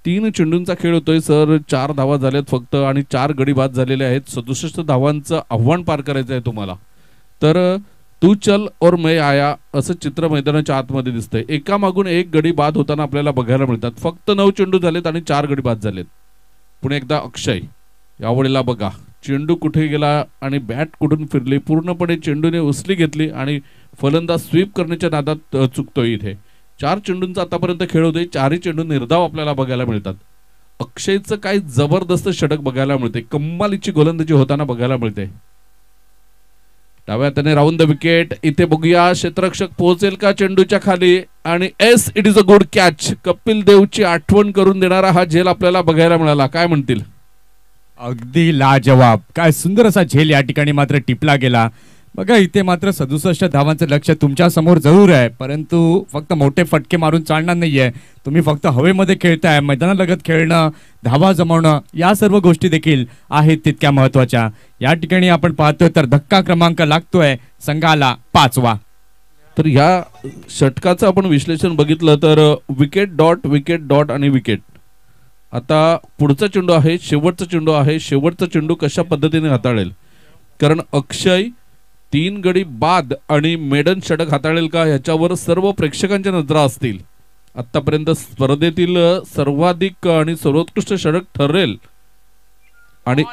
3 चेंडूंचा खेळ होतोय सर. 4 धावा झाल्यात फक्त आणि 4 गडी बाद झालेले आहेत. 67 धावांचं आव्हान पार करायचं आहे तुम्हाला. तर तू चल और मैं आया असं चित्र मैदानाच्या आतमध्ये दिसतंय. एकामागून एक गडी बाद होताना आपल्याला बघायला मिळतात. फक्त 9 चेंडू झालेत आणि 4 गडी बाद झालेत. पुन्हा एकदा अक्षय. यावेळेला बघा चेंडू कुठे गेला आणि बॅट कुठून फिरली, पूर्णपणे चेंडूने उचली घेतली आणि फलंदाज स्वीप करण्याच्या नादात चुकतोय. इथे 4 चेंडूंचा आतापर्यंत खेळ होतोय. 4ही चेंडू निर्धाव आपल्याला बघायला मिळतात. अक्षयचं काय जबरदस्त षटक बघायला मिळते, कम्मालीची गोलंदाजी होताना बघायला मिळते. डाव्या हाताने राऊंड द विकेट. इथे बघूया क्षेत्ररक्षक पोहोचेल का चेंडूच्या खाली आणि S it is a good catch. Kapil देवची आठवण करून देणारा हा झेल आपल्याला बघायला मिळाला. काय म्हणतील? अगदी लाजवाब. काय सुंदर असा झेल या ठिकाणी मात्र टिपला गेला. बघा इथे मात्र 67 धावांचं लक्ष तुमच्या समोर जरूर आहे, परंतु फक्त मोठे फटके मारून चालणार नाहीये. तुम्ही फक्त हवेमध्ये खेळताय. मैदानालगत खेळणं, धावा जमवणं या सर्व गोष्टी देखील आहेत तितक्या महत्वाच्या. या ठिकाणी आपण पाहतोय तर धक्का क्रमांक लागतोय संघाला 5वा. तर या षटकाचं आपण विश्लेषण बघितलं तर विकेट डॉट विकेट डॉट आणि विकेट. आता पुढचा चेंडू आहे, शेवटचा चेंडू आहे. शेवटचा चेंडू कशा पद्धतीने हाताळेल, कारण अक्षय 3 गडी बाद आणि मेडन षटक हाताळेल का ह्याच्यावर सर्व प्रेक्षकांच्या नजरा असतील. आतापर्यंत स्पर्धेतील सर्वाधिक आणि सर्वोत्कृष्ट षटक ठरेल आणि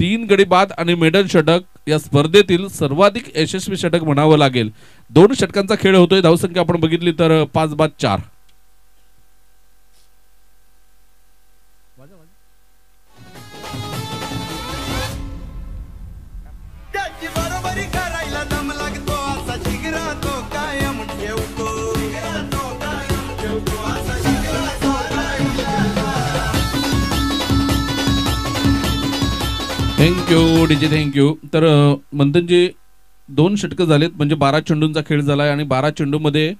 3 गडी बाद आणि मेडन षटक या स्पर्धेतील सर्वाधिक यशस्वी षटक म्हणावं लागेल. 2 षटकांचा खेळ होतोय. धावसंख्या आपण बघितली तर 5 बाद 4. Thank you DJ thank you. तर मंथनजी 2 षटकं झालेत म्हणजे 12 चेंडूंचा खेळ झालाय आणि 12 चेंडूमध्ये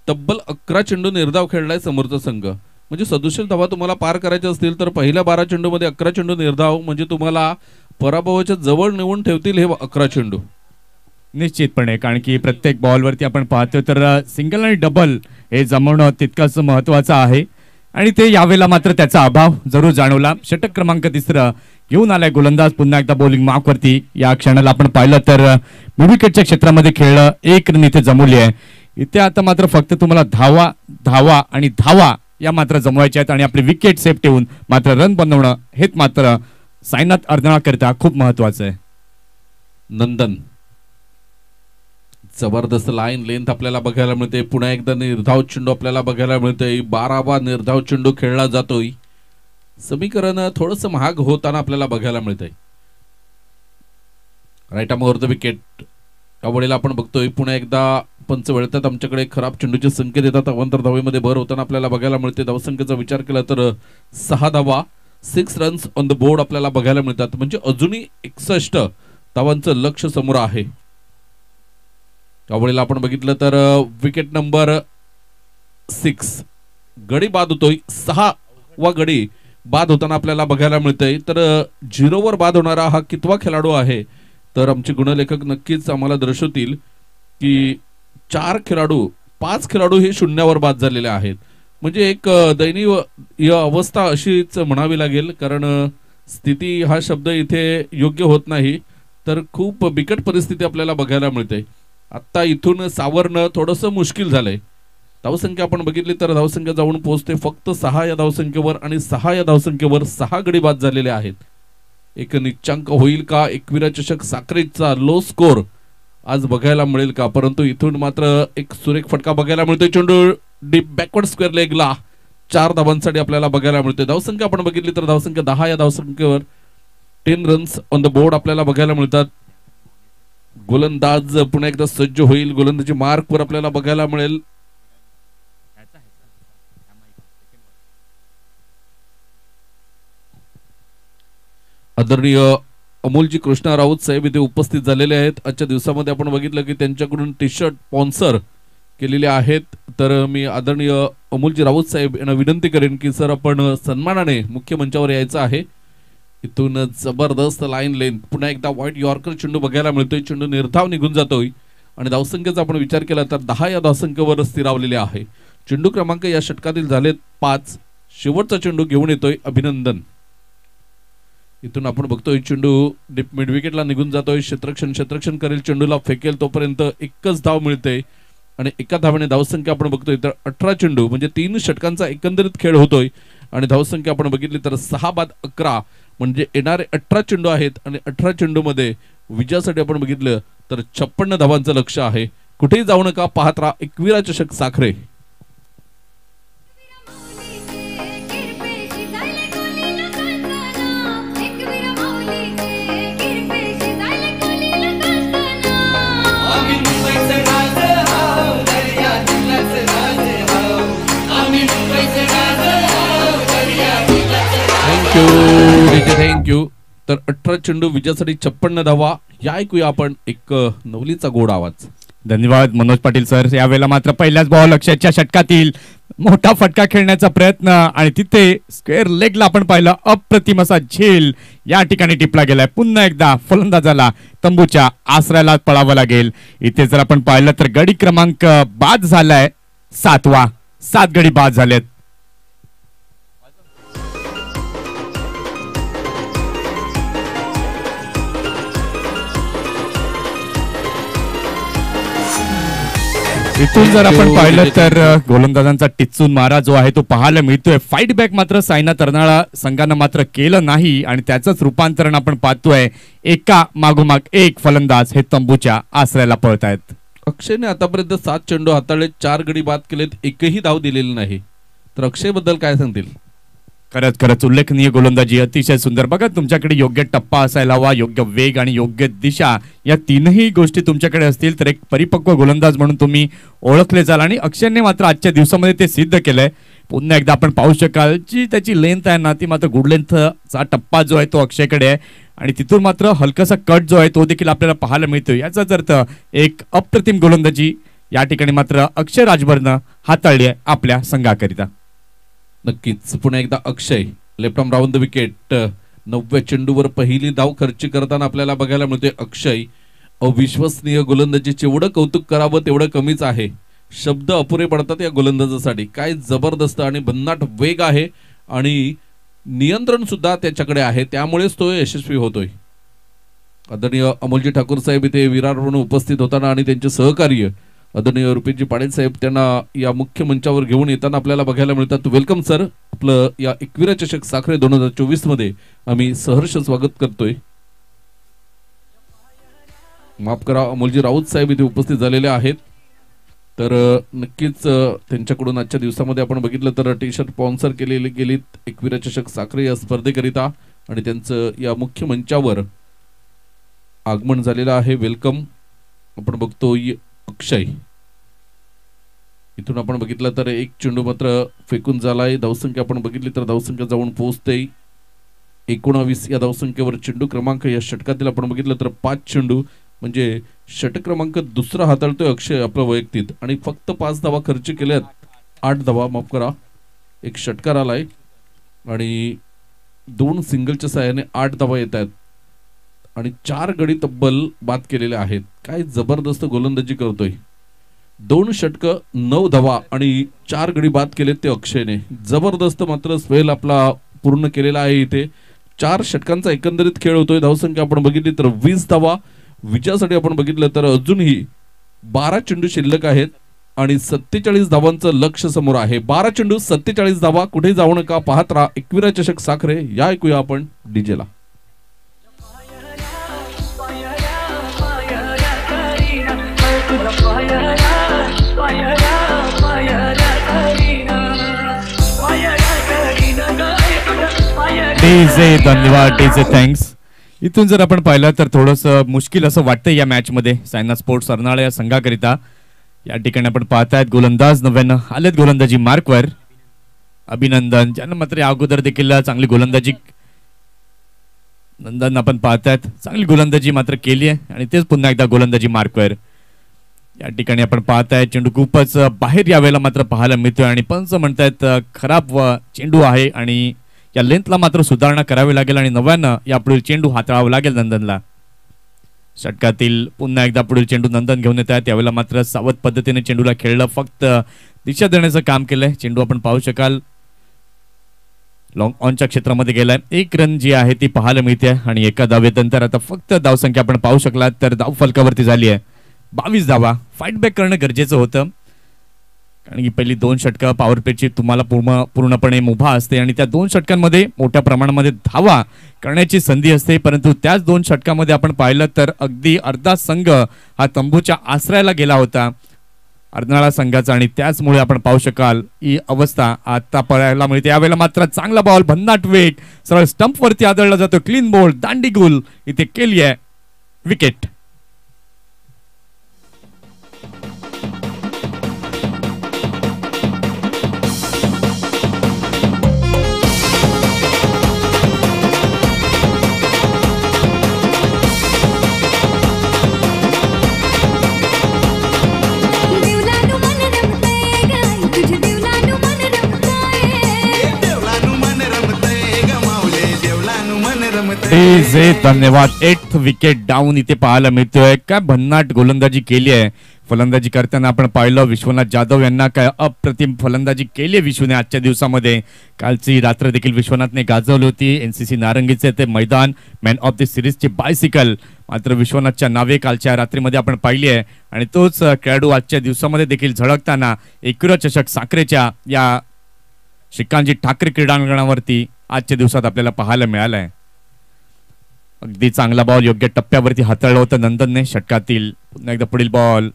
तब्बल 11 चेंडू निर्धाव खेळलाय समोरचा संघ. म्हणजे 67 धावा तुम्हाला पार करायच्या असतील तर पहिल्या 12 चेंडूमध्ये 11 चेंडू निर्धाव म्हणजे तुम्हाला पराभवाच्या जवळ नेऊन ठेवतील हे 11 चेंडू. निश्चितपणे, कारण की प्रत्येक बॉलवरती आपण पाहतो तर सिंगल आणि डबल हे जमवणं तितकंच महत्वाचं आहे आणि ते यावेळेला मात्र त्याचा अभाव जरूर जाणवला. षटक क्रमांक 3 घेऊन आलाय गोलंदाज पुन्हा एकदा बॉलिंग मार्कवरती. या क्षणाला आपण पाहिलं तर मिडविकेटच्या क्षेत्रामध्ये खेळलं, 1 रन इथे जमवली आहे. इथे आता मात्र फक्त तुम्हाला धावा धावा आणि धावा या मात्र जमवायच्या आहेत आणि आपली विकेट सेफ ठेवून मात्र रन बनवणं हेच मात्र साईनाथ अर्नाळकरता खूप महत्वाचं आहे. नंदन जबरदस्त लाईन लेंथ आपल्याला बघायला मिळते. पुन्हा एकदा निर्धाव चेंडू आपल्याला बघायला मिळतोय. 12वा निर्धाव चेंडू खेळला जातोय. समीकरण थोडंसं महाग होताना आपल्याला बघायला मिळतंय. Right arm over the wicket. त्यावेळेला आपण बघतोय पुन्हा एकदा पंच वळतात आमच्याकडे. खराब चेंडूचे संकेत येतात. अवांतर धावेमध्ये भर होताना आपल्याला बघायला मिळते. धावसंख्येचा विचार केला तर 6 धावा, 6 रन्स ऑन द बोर्ड आपल्याला बघायला मिळतात. म्हणजे अजूनही 61 धावांचं लक्ष समोर आहे. त्यावेळेला आपण बघितलं तर विकेट नंबर 6 गडी बाद होतोय. 6वा गडी बाद होताना आपल्याला बघायला मिळतंय. तर 0वर बाद होणारा हा कितवा खेळाडू आहे तर आमचे गुणलेखक नक्कीच आम्हाला दर्शवतील की 5 खेळाडू हे 0वर बाद झालेले आहेत. म्हणजे एक दयनीय अवस्था अशीच म्हणावी लागेल, कारण स्थिती हा शब्द इथे योग्य होत नाही. तर खूप बिकट परिस्थिती आपल्याला बघायला मिळते. आता इथून सावरणं थोडंसं मुश्किल झालंय. धावसंख्या आपण बघितली तर धावसंख्या जाऊन पोहोचते फक्त 6 या धावसंख्येवर आणि 6 या धावसंख्येवर 6 गडी बाद झालेले आहेत. एक निच्चांक होईल का? एकविरा चषक साखरेचा लो स्कोर आज बघायला मिळेल का? परंतु इथून मात्र एक सुरेख फटका बघायला मिळतोय. चेंडू डीप बॅकवर्ड स्क्वेअर लेगला 4 धावांसाठी आपल्याला बघायला मिळते. धावसंख्या आपण बघितली तर धावसंख्या 10 या धावसंख्येवर 10 रन्स ऑन द बोर्ड आपल्याला बघायला मिळतात. गोलंदाज पुन्हा एकदा सज्ज होईल. गोलंदाजी मार्कवर आपल्याला बघायला मिळेल. आदरणीय अमोलजी कृष्णा राऊत साहेब इथे उपस्थित झालेले आहेत. आजच्या दिवसामध्ये आपण बघितलं की त्यांच्याकडून टी शर्ट स्पॉन्सर केलेले आहेत. तर मी आदरणीय अमोलजी राऊत साहेब यांना विनंती करेन की सर आपण सन्मानाने मुख्य मंचावर यायचं आहे. इथून जबरदस्त लाईन लेंथ पुन्हा एकदा व्हाईट यॉर्कर चेंडू बघायला मिळतोय. चेंडू निर्धाव निघून जातोय आणि धावसंख्येचा आपण विचार केला तर 10 या धावसंख्येवर स्थिरावलेले आहे. चेंडू क्रमांक या षटकातील झालेत 5. शेवटचा चेंडू घेऊन येतोय अभिनंदन. इथून आपण बघतोय चेंडू डीप मिड विकेटला निघून जातोय. क्षेत्रक्षण करेल, चेंडूला फेकेल तोपर्यंत एकच धाव मिळते आणि एका धावाने धावसंख्या आपण बघतोय तर 18 चेंडू म्हणजे 3 षटकांचा एकंदरीत खेळ होतोय आणि धावसंख्या आपण बघितली तर 6 बाद 11 म्हणजे येणारे 18 चेंडू आहेत आणि 18 चेंडू मध्ये विजयासाठी आपण बघितलं तर 56 धावांचं लक्ष आहे. कुठेही जाऊ नका, पाहत राहा एकविरा चषक साखरे. थँक्यू. तर 18 चेंडू विजयासाठी 56 धावा. या ऐकूया आपण एक नवलीचा गोड आवाज. धन्यवाद मनोज पाटील सर. यावेळेला मात्र पहिल्याच बॉल अक्षयच्या षटकातील मोठा फटका खेळण्याचा प्रयत्न आणि तिथे स्क्वेअर लेगला आपण पाहिलं अप्रतिम असा झेल या ठिकाणी टिपला गेलाय. पुन्हा एकदा फलंदाजाला तंबूच्या आसऱ्याला पळावं लागेल. इथे जर आपण पाहिलं तर गडी क्रमांक बाद झालाय 7वा. 7 गडी बाद झालेत. इथून जर आपण पाहिलं तर गोलंदाजांचा टिच्चून मारा जो आहे तो पाहायला मिळतोय. फाईट बॅक मात्र साईनाथ अर्नाळा संघानं मात्र केलं नाही आणि त्याचंच रूपांतरण आपण पाहतोय. एका मागोमाग एक फलंदाज हे तंबूच्या आसऱ्याला पळतायत. अक्षयने आतापर्यंत 7 चेंडू हाताळले, 4 गडी बाद केलेत, एकही धाव दिलेली नाही. तर अक्षय बद्दल काय सांगतील? खरंच उल्लेखनीय गोलंदाजी, अतिशय सुंदर. बघा तुमच्याकडे योग्य टप्पा असायला हवा, योग्य वेग आणि योग्य दिशा या तीनही गोष्टी तुमच्याकडे असतील तर एक परिपक्व गोलंदाज म्हणून तुम्ही ओळखले जाल आणि अक्षयने मात्र आजच्या दिवसामध्ये ते सिद्ध केलंय. पुन्हा एकदा आपण पाहू शकाल जी त्याची लेंथ आहे ना ती मात्र गुड लेंथचा टप्पा जो आहे तो अक्षयकडे आहे आणि तिथून मात्र हलकासा कट जो आहे तो देखील आपल्याला पाहायला मिळतो. याचाच अर्थ एक अप्रतिम गोलंदाजी या ठिकाणी मात्र अक्षय राजभरनं हाताळली आहे आपल्या संघाकरिता. नक्कीच पुन्हा एकदा Akshay left arm round the wicket. 9व्या चेंडूवर पहिली धाव खर्च करताना आपल्याला बघायला मिळते अक्षय. अविश्वसनीय गोलंदाजीचे एवढं कौतुक करावं तेवढं कमीच आहे. शब्द अपुरे पडतात या गोलंदाजासाठी. काय जबरदस्त आणि भन्नाट वेग आहे आणि नियंत्रण सुद्धा त्याच्याकडे आहे, त्यामुळेच तो यशस्वी होतोय. आदरणीय अमोलजी ठाकूर साहेब इथे विरार म्हणून उपस्थित होताना आणि त्यांचे सहकार्य आदरणीय रुपेशजी पाटील साहेब त्यांना या मुख्य मंचावर घेऊन येताना आपल्याला बघायला मिळतात. वेलकम सर, आपलं या 21 चषक साखरे 2024 मध्ये आम्ही सहर्ष स्वागत करतोय. माफ करा, अमोलजी राऊत साहेब इथे उपस्थित झालेले आहेत. तर नक्कीच त्यांच्याकडून आजच्या दिवसामध्ये आपण बघितलं तर टी शर्ट स्पॉन्सर केलेली गेलीत 21 चषक साखरे या स्पर्धेकरिता आणि त्यांचं या मुख्य मंचावर आगमन झालेलं आहे. वेलकम. आपण बघतोय अक्षय. इथून आपण बघितलं तर एक चेंडू मात्र फेकून झालाय. धावसंख्या आपण बघितली तर धावसंख्या जाऊन पोहोचते 19 या धावसंख्येवर. चेंडू क्रमांक या षटकातील आपण बघितलं तर 5 चेंडू म्हणजे षटक क्रमांक दुसरा हाताळतोय अक्षय आपला वैयक्तिक आणि फक्त 5 धावा खर्च केल्यात. 8 धावा माफ करा, एक षटकार आलाय आणि 2 सिंगलच्या साहाय्याने 8 धावा येत आहेत आणि 4 गडी तब्बल बाद केलेले आहेत. काय जबरदस्त गोलंदाजी करतोय. 2 षटक 9 धावा आणि 4 गडी बाद केलेत ते अक्षयने. जबरदस्त मात्र स्पेल आपला पूर्ण केलेला आहे. इथे 4 षटकांचा एकंदरीत खेळ होतोय. धावसंख्या आपण बघितली तर 20 धावा. विजयासाठी आपण बघितलं तर अजूनही 12 चेंडू शिल्लक आहेत आणि 47 धावांचं लक्ष समोर आहे. 12 चेंडू 47 धावा. कुठे जाऊ नका, पाहत राहा 21 चषक साखरे. या ऐकूया आपण डीजेला. डीजे धन्यवाद, डीजे थँक्स. इथून जर आपण पाहिलं तर थोडंसं मुश्किल असं वाटतंय या मॅच मध्ये सायनाथ स्पोर्ट्स अर्नाळा या संघाकरिता. या ठिकाणी आपण पाहतायत गोलंदाज 99 आलेत गोलंदाजी मार्कवर. अभिनंदन, ज्यांना मात्र या अगोदर देखील चांगली गोलंदाजी नंदन आपण पाहतायत चांगली गोलंदाजी मात्र केली आहे आणि तेच पुन्हा एकदा गोलंदाजी मार्कवर. या ठिकाणी आपण पाहताय चेंडू खूपच बाहेर यावेळेला मात्र पाहायला मिळतोय आणि पंच म्हणतायत खराब चेंडू आहे आणि या लेंथला मात्र सुधारणा करावी लागेल आणि नव्यानं यापुढील चेंडू हाताळावा लागेल नंदनला. षटकातील पुन्हा एकदा पुढील चेंडू नंदन घेऊन येत आहे. त्यावेळेला मात्र सावध पद्धतीने चेंडूला खेळलं, फक्त दिशा देण्याचं काम केलंय. चेंडू आपण पाहू शकाल लॉंग ऑनच्या क्षेत्रामध्ये गेलाय. 1 रन जी आहे ती पाहायला मिळते आणि एका धावेनंतर आता फक्त धावसंख्या आपण पाहू शकलात तर धाव फलकावरती झाली आहे 22 धावा. फाईट बॅक करणं गरजेचं होतं कारण की पहिली 2 षटकं पॉवर प्लेची तुम्हाला पूर्णपणे मुभा असते आणि त्या 2 षटकांमध्ये मोठ्या प्रमाणामध्ये धावा करण्याची संधी असते. परंतु त्याच 2 षटकामध्ये आपण पाहिलं तर अगदी अर्धा संघ हा तंबूच्या आश्रयाला गेला होता अर्नाळा संघाचा आणि त्याचमुळे आपण पाहू शकाल ही अवस्था आता पाहायला मिळते. यावेळेला मात्र चांगला बॉल, भन्नाट वेग, सरळ स्टंप वरती आदळला जातो. क्लीन बॉल, दांडी गोल इथे केली आहे विकेट. धन्यवाद. 8th विकेट डाऊन इथे पाहायला मिळतोय. काय भन्नाट गोलंदाजी केली आहे. फलंदाजी करताना आपण पाहिलं विश्वनाथ जाधव यांना काय अप्रतिम फलंदाजी केली आहे विश्वने आजच्या दिवसामध्ये. कालची रात्र देखील विश्वनाथने गाजवली होती. NCC नारंगीचे ते मैदान, मॅन ऑफ द सिरीजची बायसिकल मात्र विश्वनाथच्या नावे कालच्या रात्रीमध्ये आपण पाहिली आहे आणि तोच खेळाडू आजच्या दिवसामध्ये देखील झळकताना 21 चषक साखरेच्या या श्रीकांतजी ठाकरे क्रीडांगणावरती आजच्या दिवसात आपल्याला पाहायला मिळालंय. अगदी चांगला बॉल योग्य टप्प्यावरती हाताळलं होतं नंदनने. षटकातील पुन्हा एकदा पुढील बॉल,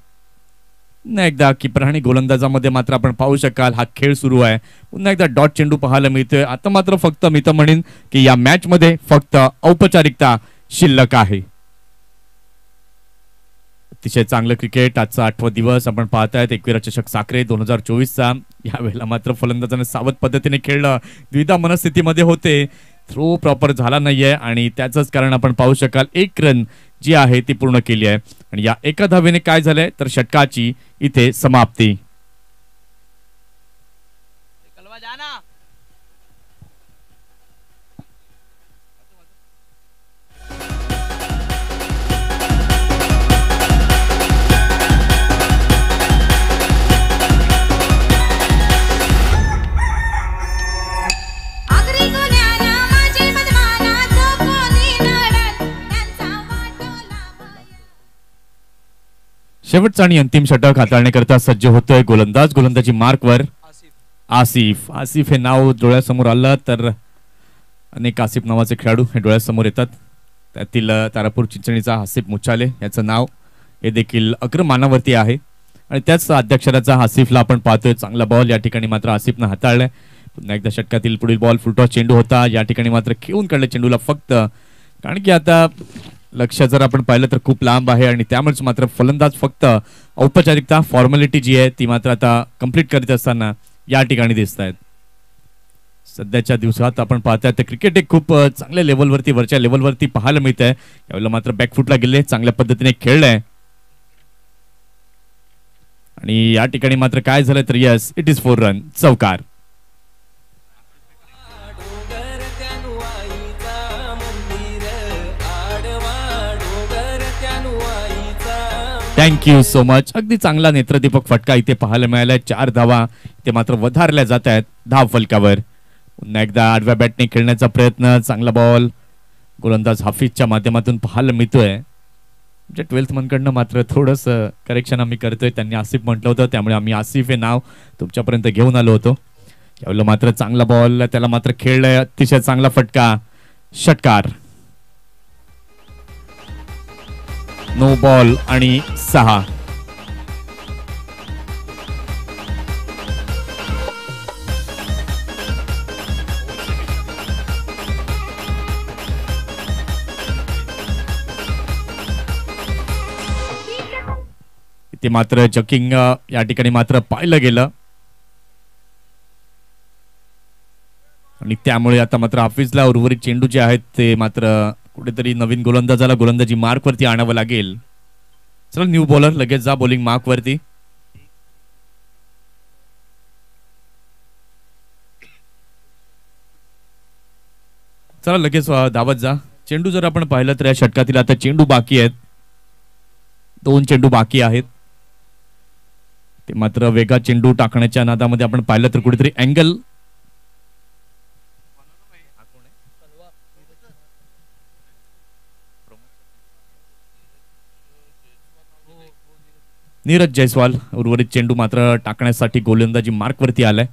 पुन्हा एकदा किपर आणि गोलंदाजामध्ये मात्र आपण पाहू शकाल हा खेळ सुरू आहे. पुन्हा एकदा डॉट चेंडू पाहायला मिळतोय. आता मात्र फक्त मी तर म्हणेन की या मॅच मध्ये फक्त औपचारिकता शिल्लक आहे. अतिशय चांगलं क्रिकेट. आजचा 8वा दिवस आपण पाहतायत. एकविरा चषक साखरे 2024चा. यावेळेला मात्र फलंदाजाने सावध पद्धतीने खेळलं. द्विधा मनस्थितीमध्ये होते. थ्रो प्रॉपर झाला नाहीये आणि त्याचंच कारण आपण पाहू शकाल. 1 रन जी आहे ती पूर्ण केली आहे आणि या एका धावेने काय झालंय तर षटकाची इथे समाप्ती. शेवटचा आणि अंतिम षटक हाताळण्याकरता सज्ज होतोय गोलंदाज. गोलंदाजी मार्कवर आसिफ. आसिफ हे नाव डोळ्यासमोर आलं तर अनेक आसिफ नावाचे खेळाडू हे डोळ्यासमोर येतात. त्यातील तारापूर चिंचणीचा आसिफ मुचाले याचं नाव हे देखील अग्रमानावरती आहे आणि त्याच अध्यक्षराचा आसिफला आपण पाहतोय. चांगला बॉल या ठिकाणी मात्र आसिफनं हाताळलाय. पुन्हा एकदा षटकातील पुढील बॉल फुलटॉस चेंडू होता. या ठिकाणी मात्र खेळून काढलं चेंडूला फक्त, कारण की आता लक्ष जर आपण पाहिलं तर खूप लांब आहे आणि त्यामुळेच मात्र फलंदाज फक्त औपचारिकता फॉर्मॅलिटी जी आहे ती मात्र आता कंप्लीट करीत असताना या ठिकाणी दिसत आहेत. सध्याच्या दिवसात आपण पाहताय तर क्रिकेट एक खूप चांगल्या लेवलवरती वरच्या लेवलवरती पाहायला मिळत आहे. यावेळेला मात्र बॅकफुटला गेले, चांगल्या पद्धतीने खेळलंय आणि या ठिकाणी मात्र काय झालं तर यस इट इज 4 रन चौकार. Thank you so much. अगदी चांगला नेत्रदीपक फटका इथे पाहायला मिळालाय. 4 धावा ते मात्र वधारल्या जात आहेत धाव फलकावर. पुन्हा एकदा आडव्या बॅटने खेळण्याचा प्रयत्न. चांगला बॉल गोलंदाज हाफिजच्या माध्यमातून पाहायला मिळतोय. म्हणजे 12th मनकडनं मात्र थोडंसं करेक्शन आम्ही करतोय. त्यांनी आसिफ म्हटलं होतं त्यामुळे आम्ही आसिफ हे नाव तुमच्यापर्यंत घेऊन आलो होतो. यावेळेला मात्र चांगला बॉल त्याला मात्र खेळलाय. अतिशय चांगला फटका षटकार. नो बॉल आणि 6. इथे मात्र जकिंग या ठिकाणी मात्र पाहिलं गेलं आणि त्यामुळे आता मात्र हाफिजला उर्वरित चेंडू जे आहेत ते मात्र कुठेतरी नवीन गोलंदाजाला गोलंदाजी मार्क वरती आणावं लागेल. चला न्यू बॉलर लगेच जा बॉलिंग मार्क वरती. चला लगेच धावत जा. चेंडू जर आपण पाहिलं तर या षटकातील आता चेंडू बाकी आहेत. 2 चेंडू बाकी आहेत. ते मात्र वेगात चेंडू टाकण्याच्या नादामध्ये आपण पाहिलं तर कुठेतरी अँगल नीरज जयस्वाल उर्वरित चेंडू मात्र टाकण्यासाठी गोलंदाजी मार्क वरती आलाय.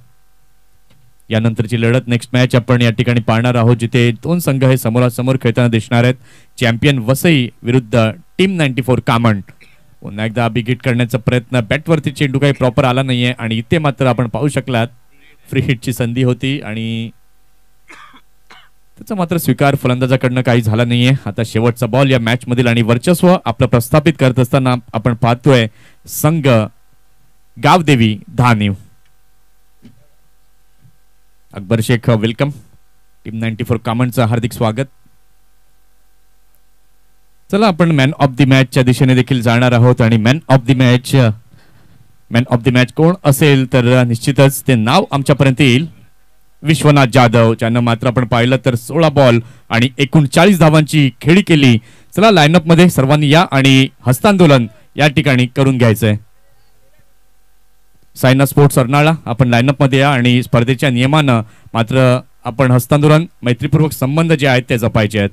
यानंतरची लढत नेक्स्ट मॅच आपण या ठिकाणी पाहणार आहोत जिथे 2 संघ हे समोरासमोर खेळताना दिसणार आहेत. चॅम्पियन वसई विरुद्ध टीम 94 कामंड. पुन्हा एकदा बिगिट करण्याचा प्रयत्न. बॅटवरती चेंडू काही प्रॉपर आला नाहीये आणि इथे मात्र आपण पाहू शकलात फ्री हिटची संधी होती आणि त्याचा मात्र स्वीकार फलंदाजाकडनं काही झाला नाहीये. आता शेवटचा बॉल या मॅच मधील आणि वर्चस्व आपलं प्रस्थापित करत असताना आपण पाहतोय संघ गावदेवी धानिव. अकबर शेख वेलकम. टीम 94 कामंडचं हार्दिक स्वागत. चला आपण मॅन ऑफ द मॅचच्या दिशेने देखील जाणार आहोत आणि मॅन ऑफ द मॅच कोण असेल तर निश्चितच ते नाव आमच्यापर्यंत येईल. विश्वनाथ जाधव, ज्यांना मात्र आपण पाहिलं तर 16 बॉल आणि 39 धावांची खेळी केली. चला लाईनअप मध्ये सर्वांनी या आणि हस्तांदोलन या ठिकाणी करून घ्यायचंय. सायना स्पोर्ट्स अर्नाळा आपण लाईनअप मध्ये या आणि स्पर्धेच्या नियमानं मात्र आपण हस्तांदोलन मैत्रीपूर्वक संबंध जे आहेत ते जपायचे आहेत.